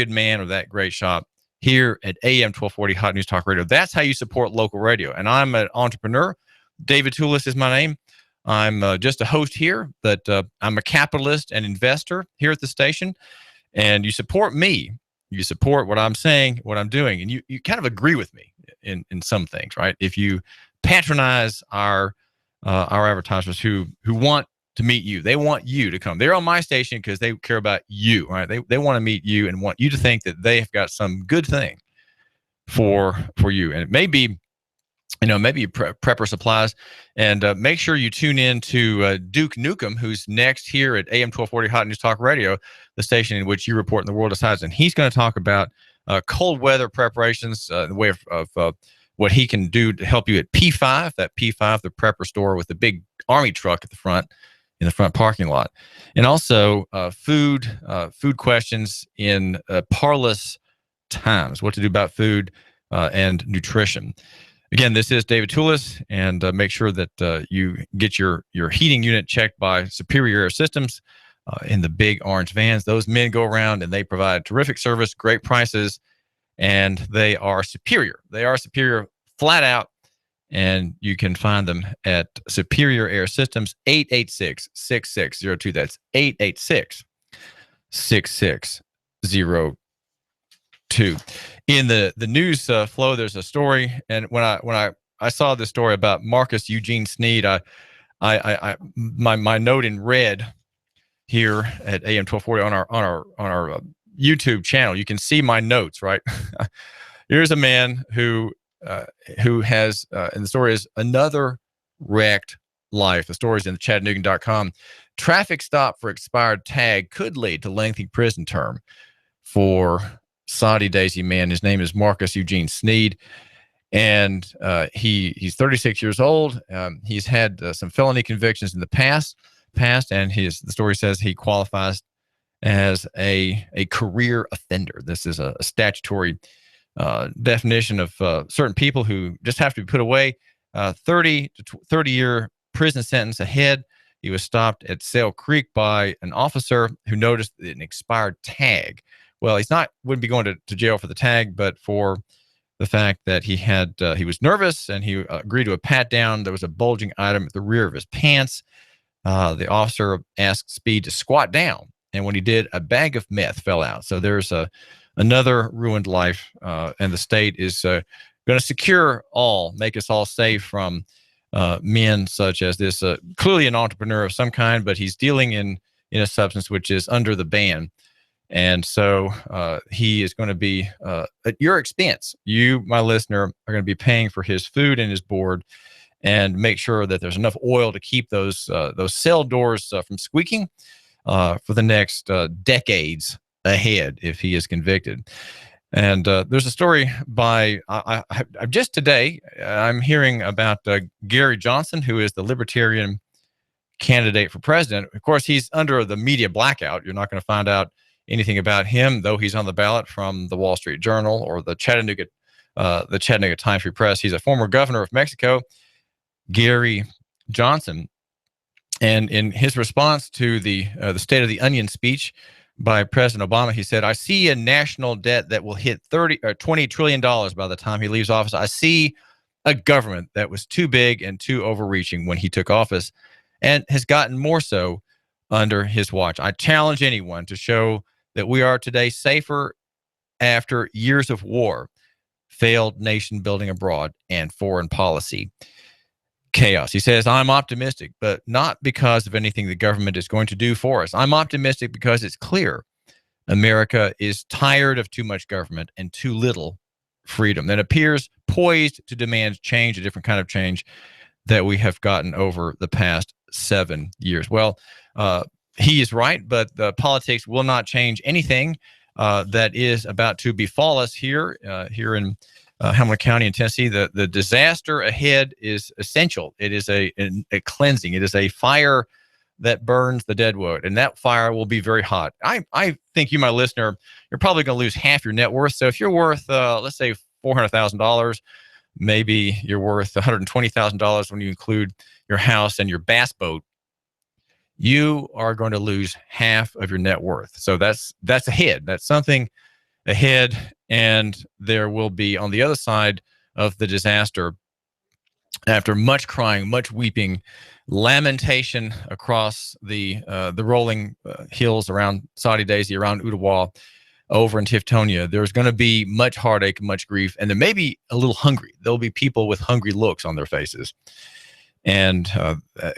man or that great shop here at AM 1240 Hot News Talk Radio. That's how you support local radio. And I'm an entrepreneur. David Tulis is my name. I'm just a host here, but I'm a capitalist and investor here at the station. And you support me. You support what I'm saying, what I'm doing, and you kind of agree with me in some things, right? If you patronize our advertisers who want to meet you, they want you to come. They're on my station because they care about you, right? They want to meet you and want you to think that they have got some good thing for you, and it may be, maybe Prepper Supplies. And make sure you tune in to Duke Nukem, who's next here at AM 1240 Hot News Talk Radio, the station in which you report in the world decides. And he's going to talk about cold weather preparations, in the way of what he can do to help you at P5, that P5, the prepper store with the big Army truck at the front, in the front parking lot. And also food questions in parlous times, what to do about food and nutrition. Again, this is David Tulis, and make sure that you get your heating unit checked by Superior Air Systems in the big orange vans. Those men go around and they provide terrific service, great prices, and they are superior. They are superior flat out, and you can find them at Superior Air Systems, 886-6602. That's 886-6602. In the news flow, there's a story, and when I saw this story about Marcus Eugene Sneed, my note in red here at AM 1240 on our YouTube channel, you can see my notes, right? Here's a man who has, and the story is another wrecked life. The story is in the Chattanooga.com. Traffic stop for expired tag could lead to lengthy prison term for Saudi Daisy man. His name is Marcus Eugene Sneed, and he's 36 years old. He's had some felony convictions in the past, and the story says he qualifies as a career offender. This is a statutory definition of certain people who just have to be put away. 30-year prison sentence ahead. He was stopped at Sail Creek by an officer who noticed an expired tag. Well, wouldn't be going to jail for the tag, but for the fact that he was nervous and he agreed to a pat down. There was a bulging item at the rear of his pants. The officer asked Speed to squat down, and when he did, a bag of meth fell out. So there's another ruined life, and the state is going to make us all safe from men such as this. Clearly an entrepreneur of some kind, but he's dealing in a substance which is under the ban. And so he is going to be at your expense. You, my listener, are going to be paying for his food and his board, and make sure that there's enough oil to keep those cell doors from squeaking for the next decades ahead if he is convicted. And there's a story by just today. I'm hearing about Gary Johnson, who is the Libertarian candidate for president. Of course, he's under the media blackout. You're not going to find out anything about him, though he's on the ballot from the Wall Street Journal or the Chattanooga Times Free Press. He's a former governor of Mexico, Gary Johnson. And in his response to the State of the Onion speech by President Obama, he said, "I see a national debt that will hit $20 trillion by the time he leaves office. I see a government that was too big and too overreaching when he took office, and has gotten more so under his watch. I challenge anyone to show that we are today safer after years of war, failed nation building abroad, and foreign policy chaos." He says, "I'm optimistic, but not because of anything the government is going to do for us. I'm optimistic because it's clear America is tired of too much government and too little freedom, and appears poised to demand change, a different kind of change that we have gotten over the past 7 years." Well, he is right, but the politics will not change anything that is about to befall us here in Hamilton County in Tennessee. The disaster ahead is essential. It is a cleansing. It is a fire that burns the dead wood, and that fire will be very hot. I think you, my listener, you're probably going to lose half your net worth. So if you're worth, let's say, $400,000, maybe you're worth $120,000 when you include your house and your bass boat, you are going to lose half of your net worth. So that's ahead. That's something ahead. And there will be, on the other side of the disaster, after much crying, much weeping, lamentation across the rolling hills around Saudi Daisy, around Ottawa, over in Tiftonia, there's going to be much heartache, much grief, and there may be a little hungry. There'll be people with hungry looks on their faces. And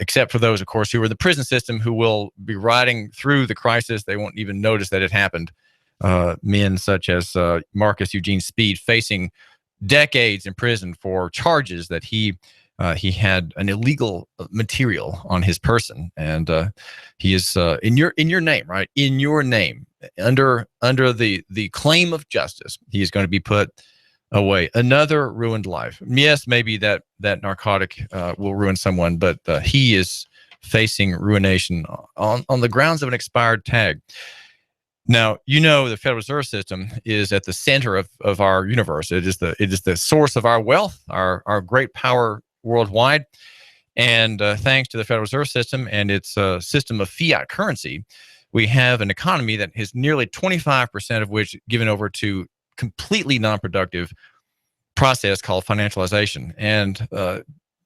except for those, of course, who are in the prison system, who will be riding through the crisis. They won't even notice that it happened. Men such as Marcus Eugene Speed, facing decades in prison for charges that he had an illegal material on his person, and he is in your name, right? In your name, under the claim of justice, he is going to be put away. Another ruined life. Yes, maybe that narcotic will ruin someone, but he is facing ruination on the grounds of an expired tag. Now, the Federal Reserve System is at the center of our universe. It is the source of our wealth, our great power worldwide. And thanks to the Federal Reserve System and its system of fiat currency, we have an economy that has nearly 25% of which given over to completely non-productive process called financialization. And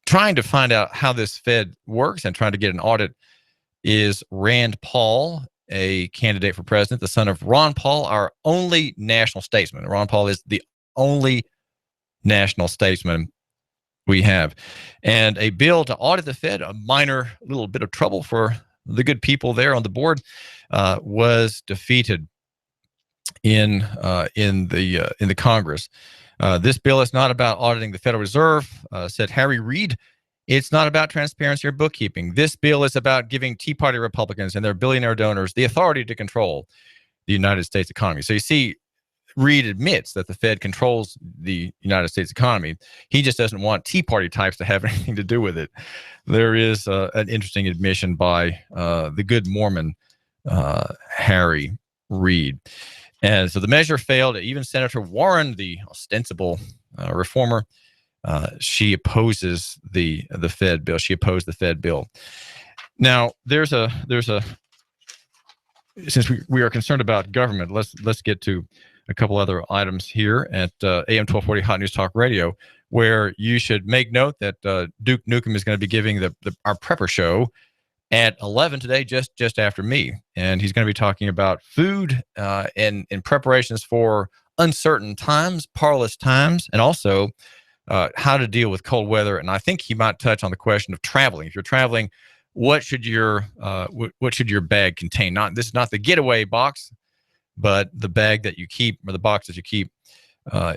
trying to find out how this Fed works and trying to get an audit is Rand Paul, a candidate for president, the son of Ron Paul, our only national statesman. Ron Paul is the only national statesman we have. And a bill to audit the Fed, a minor little bit of trouble for the good people there on the board, was defeated in the Congress. This bill is not about auditing the Federal Reserve, said Harry Reid. It's not about transparency or bookkeeping. This bill is about giving Tea Party Republicans and their billionaire donors the authority to control the United States economy. So you see, Reid admits that the Fed controls the United States economy. He just doesn't want Tea Party types to have anything to do with it. There is an interesting admission by the good Mormon Harry Reid. And so the measure failed. Even Senator Warren, the ostensible reformer, she opposes the Fed bill. She opposed the Fed bill. Now, there's a since we are concerned about government, let's get to a couple other items here at AM 1240 Hot News Talk Radio, where you should make note that Duke Nukem is going to be giving our prepper show at 11 today, just after me. And he's going to be talking about food and preparations for uncertain times, parlous times, and also how to deal with cold weather. And I think he might touch on the question of traveling. If you're traveling, what should your bag contain? This is not the getaway box, but the bag that you keep, or the box that you keep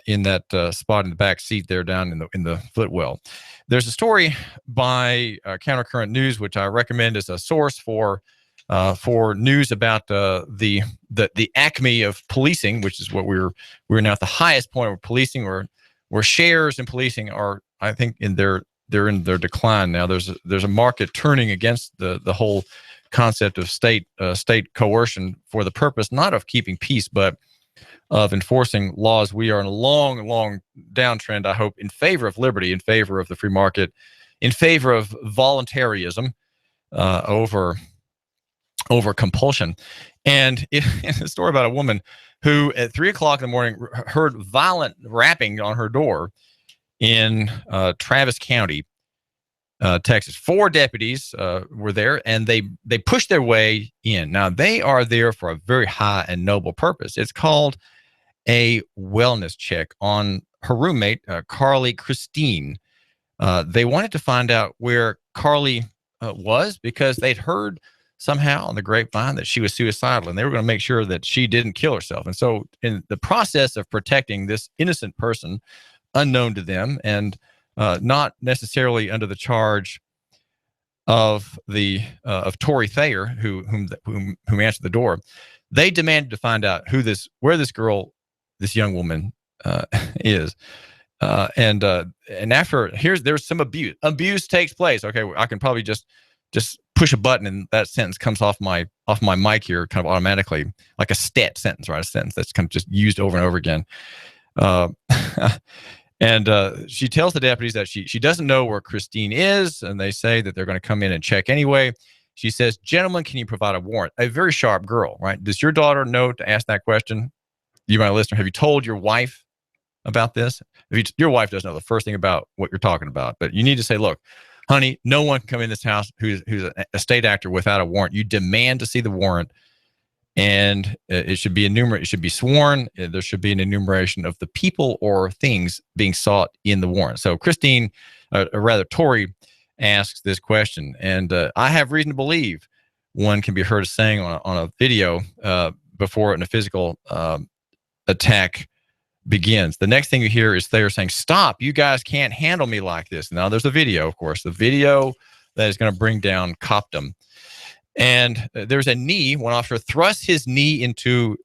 in that spot in the back seat there down in the footwell. There's a story by Countercurrent News, which I recommend as a source for news about the acme of policing, which is what we're now at the highest point of policing, where shares in policing are, I think, they're in their decline now. There's a market turning against the whole concept of state coercion for the purpose not of keeping peace, but of enforcing laws. We are in a long, long downtrend, I hope, in favor of liberty, in favor of the free market, in favor of voluntarism over compulsion. And in a story about a woman who at 3 o'clock in the morning heard violent rapping on her door in Travis County, Texas. 4 deputies were there, and they pushed their way in. Now, they are there for a very high and noble purpose. It's called a wellness check on her roommate, Carly Christine. They wanted to find out where Carly was, because they'd heard somehow on the grapevine that she was suicidal, and they were going to make sure that she didn't kill herself. And so in the process of protecting this innocent person, unknown to them, and not necessarily under the charge of Tory Thayer, whom answered the door, they demanded to find out where this young woman is. And after there's some abuse. Abuse takes place. Okay, I can probably just push a button and that sentence comes off my mic here, kind of automatically, like a stat sentence, right? A sentence that's kind of just used over and over again. And she tells the deputies that she doesn't know where Christine is, and they say that they're going to come in and check anyway. She says, "Gentlemen, can you provide a warrant?" A very sharp girl, right? Does your daughter know to ask that question? You, my listener, have you told your wife about this? Your wife doesn't know the first thing about what you're talking about, but you need to say, "Look, honey, no one can come in this house who's a state actor without a warrant. You demand to see the warrant, and it should be It should be sworn. There should be an enumeration of the people or things being sought in the warrant." So Christine, or rather Tory, asks this question, and I have reason to believe one can be heard saying on a video before a physical attack begins. The next thing you hear is Thayer saying, "Stop, you guys can't handle me like this." Now there's a video, of course, the video that is going to bring down copdom. And there's a knee. One officer thrusts his knee into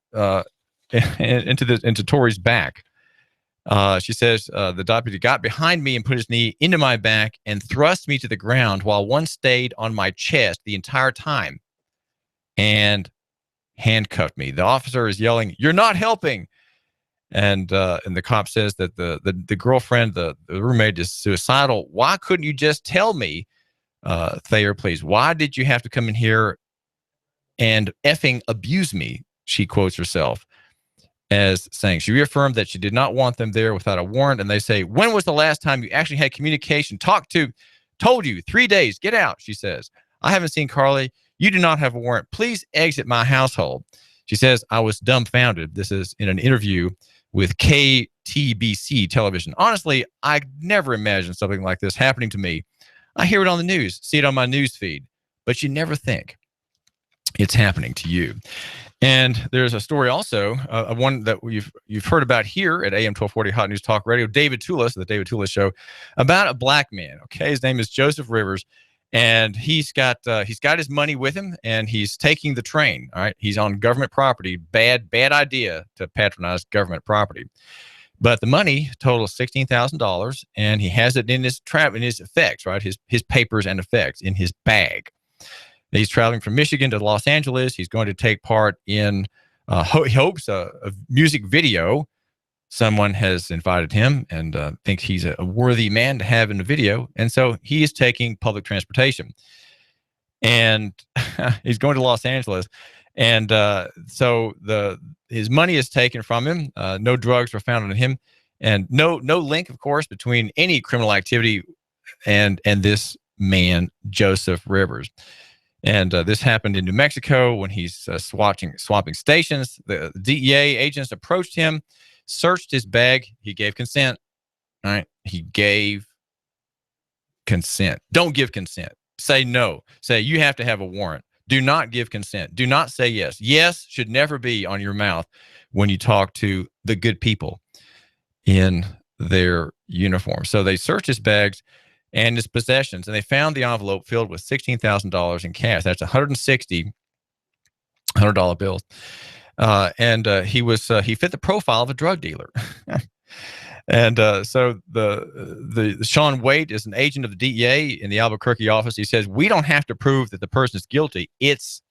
Tory's back. She says the deputy got behind me and put his knee into my back and thrust me to the ground while one stayed on my chest the entire time and handcuffed me. The officer is yelling, "You're not helping!" And the cop says that the girlfriend, the roommate, is suicidal. Why couldn't you just tell me, Thayer, please? Why did you have to come in here and effing abuse me? She quotes herself as saying, she reaffirmed that she did not want them there without a warrant. And they say, when was the last time you actually had communication? Told you 3 days, get out, she says. I haven't seen Carly. You do not have a warrant. Please exit my household. She says, I was dumbfounded. This is in an interview with KTBC television. Honestly, I never imagined something like this happening to me. I hear it on the news, see it on my news feed, but you never think it's happening to you. And there's a story also, one that you've heard about here at AM 1240 Hot News Talk Radio, David Tulis, the David Tulis Show, about a black man. Okay, his name is Joseph Rivers, and he's got his money with him, and he's taking the train. All right, he's on government property. Bad idea to patronize government property. But the money totals $16,000, and he has it in his effects, right? His papers and effects in his bag. He's traveling from Michigan to Los Angeles. He's going to take part in, he hopes, a music video. Someone has invited him and thinks he's a worthy man to have in the video. And so he is taking public transportation. And he's going to Los Angeles. And so his money is taken from him. No drugs were found on him. And no link, of course, between any criminal activity and this man, Joseph Rivers. And this happened in New Mexico when he's swapping stations. The DEA agents approached him, searched his bag. He gave consent. All right. He gave consent. Don't give consent. Say no. Say you have to have a warrant. Do not give consent. Do not say yes. Yes should never be on your mouth when you talk to the good people in their uniform. So they searched his bags and his possessions, and they found the envelope filled with $16,000 in cash. That's 160 $100 bills. And he fit the profile of a drug dealer. And so the Sean Waite is an agent of the DEA in the Albuquerque office. He says, we don't have to prove that the person is guilty. It's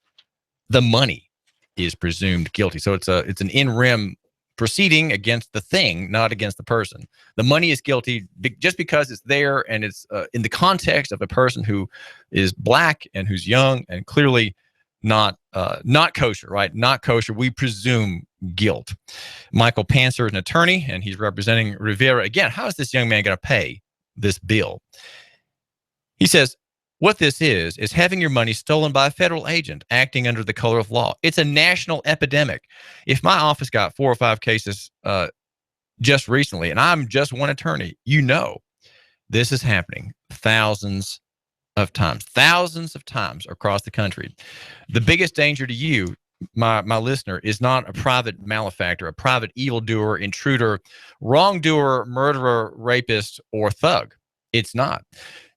the money is presumed guilty. So it's an in rem proceeding against the thing, not against the person. The money is guilty just because it's there and it's in the context of a person who is black and who's young and clearly not kosher, right? Not kosher. We presume guilt. Michael Panzer is an attorney, and he's representing Rivera. Again, how is this young man going to pay this bill? He says, what this is having your money stolen by a federal agent acting under the color of law. It's a national epidemic. If my office got 4 or 5 cases just recently, and I'm just one attorney, you know this is happening thousands of times across the country. The biggest danger to you, my listener, is not a private malefactor, a private evildoer, intruder, wrongdoer, murderer, rapist, or thug. It's not.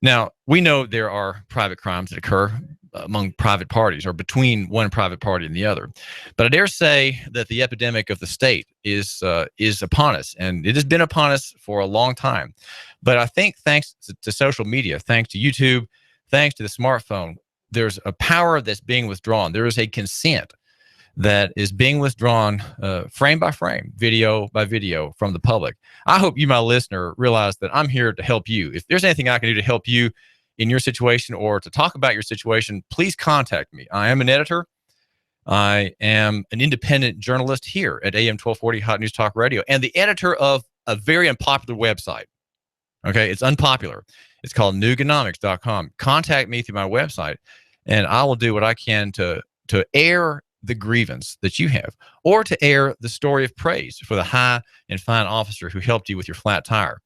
Now, we know there are private crimes that occur among private parties or between one private party and the other. But I dare say that the epidemic of the state is upon us, and it has been upon us for a long time. But I think thanks to social media, thanks to YouTube, thanks to the smartphone, there's a power that's being withdrawn. There is a consent that is being withdrawn frame by frame, video by video from the public. I hope you, my listener, realize that I'm here to help you. If there's anything I can do to help you in your situation or to talk about your situation, please contact me. I am an editor. I am an independent journalist here at AM 1240 Hot News Talk Radio and the editor of a very unpopular website. Okay, it's unpopular. It's called Nooganomics.com. Contact me through my website, and I will do what I can to air the grievance that you have, or to air the story of praise for the high and fine officer who helped you with your flat tire,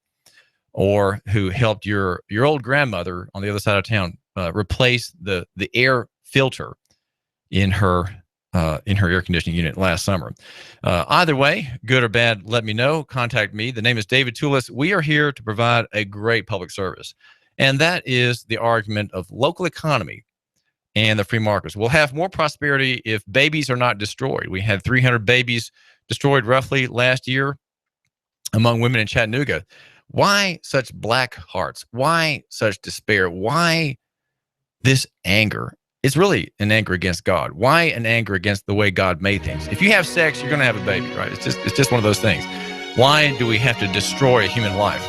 or who helped your old grandmother on the other side of town replace the air filter in her air conditioning unit last summer. Either way, good or bad, let me know. Contact me. The name is David Tulis. We are here to provide a great public service, and that is the argument of local economy and the free markets. We'll have more prosperity if babies are not destroyed. We had 300 babies destroyed roughly last year among women in Chattanooga. Why such black hearts? Why such despair? Why this anger? It's really an anger against God. Why an anger against the way God made things? If you have sex, you're going to have a baby, right? It's just one of those things. Why do we have to destroy a human life?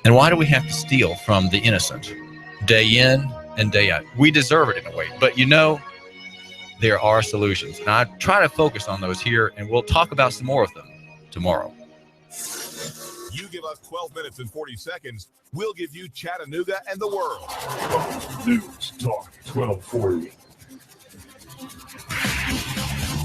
And why do we have to steal from the innocent day in and day out? We deserve it in a way, but there are solutions. And I try to focus on those here, and we'll talk about some more of them tomorrow. You give us 12 minutes and 40 seconds, we'll give you Chattanooga and the world. News Talk 1240.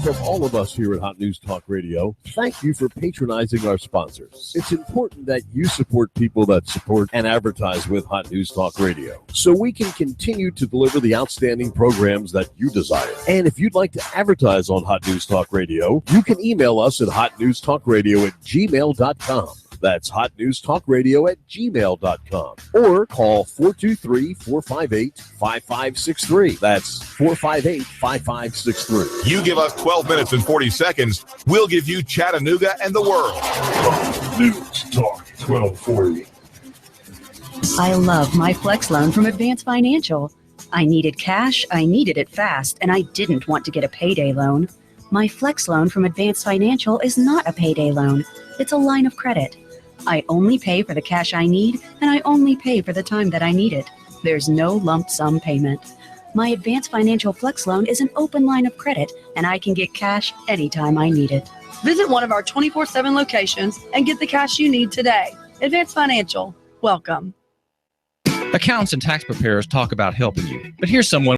From all of us here at Hot News Talk Radio, thank you for patronizing our sponsors. It's important that you support people that support and advertise with Hot News Talk Radio, so we can continue to deliver the outstanding programs that you desire. And if you'd like to advertise on Hot News Talk Radio, you can email us at hotnewstalkradio@gmail.com. That's hotnewstalkradio@gmail.com. Or call 423-458-5563. That's 458-5563. You give us 12 minutes and 40 seconds, we'll give you Chattanooga and the world. News Talk 1240. I love my Flex loan from Advance Financial. I needed cash, I needed it fast, and I didn't want to get a payday loan. My Flex loan from Advance Financial is not a payday loan. It's a line of credit. I only pay for the cash I need, and I only pay for the time that I need it. There's no lump sum payment. My Advance Financial Flex loan is an open line of credit, and I can get cash anytime I need it. Visit one of our 24/7 locations and get the cash you need today. Advance Financial. Welcome. Accountants and tax preparers talk about helping you, but here's someone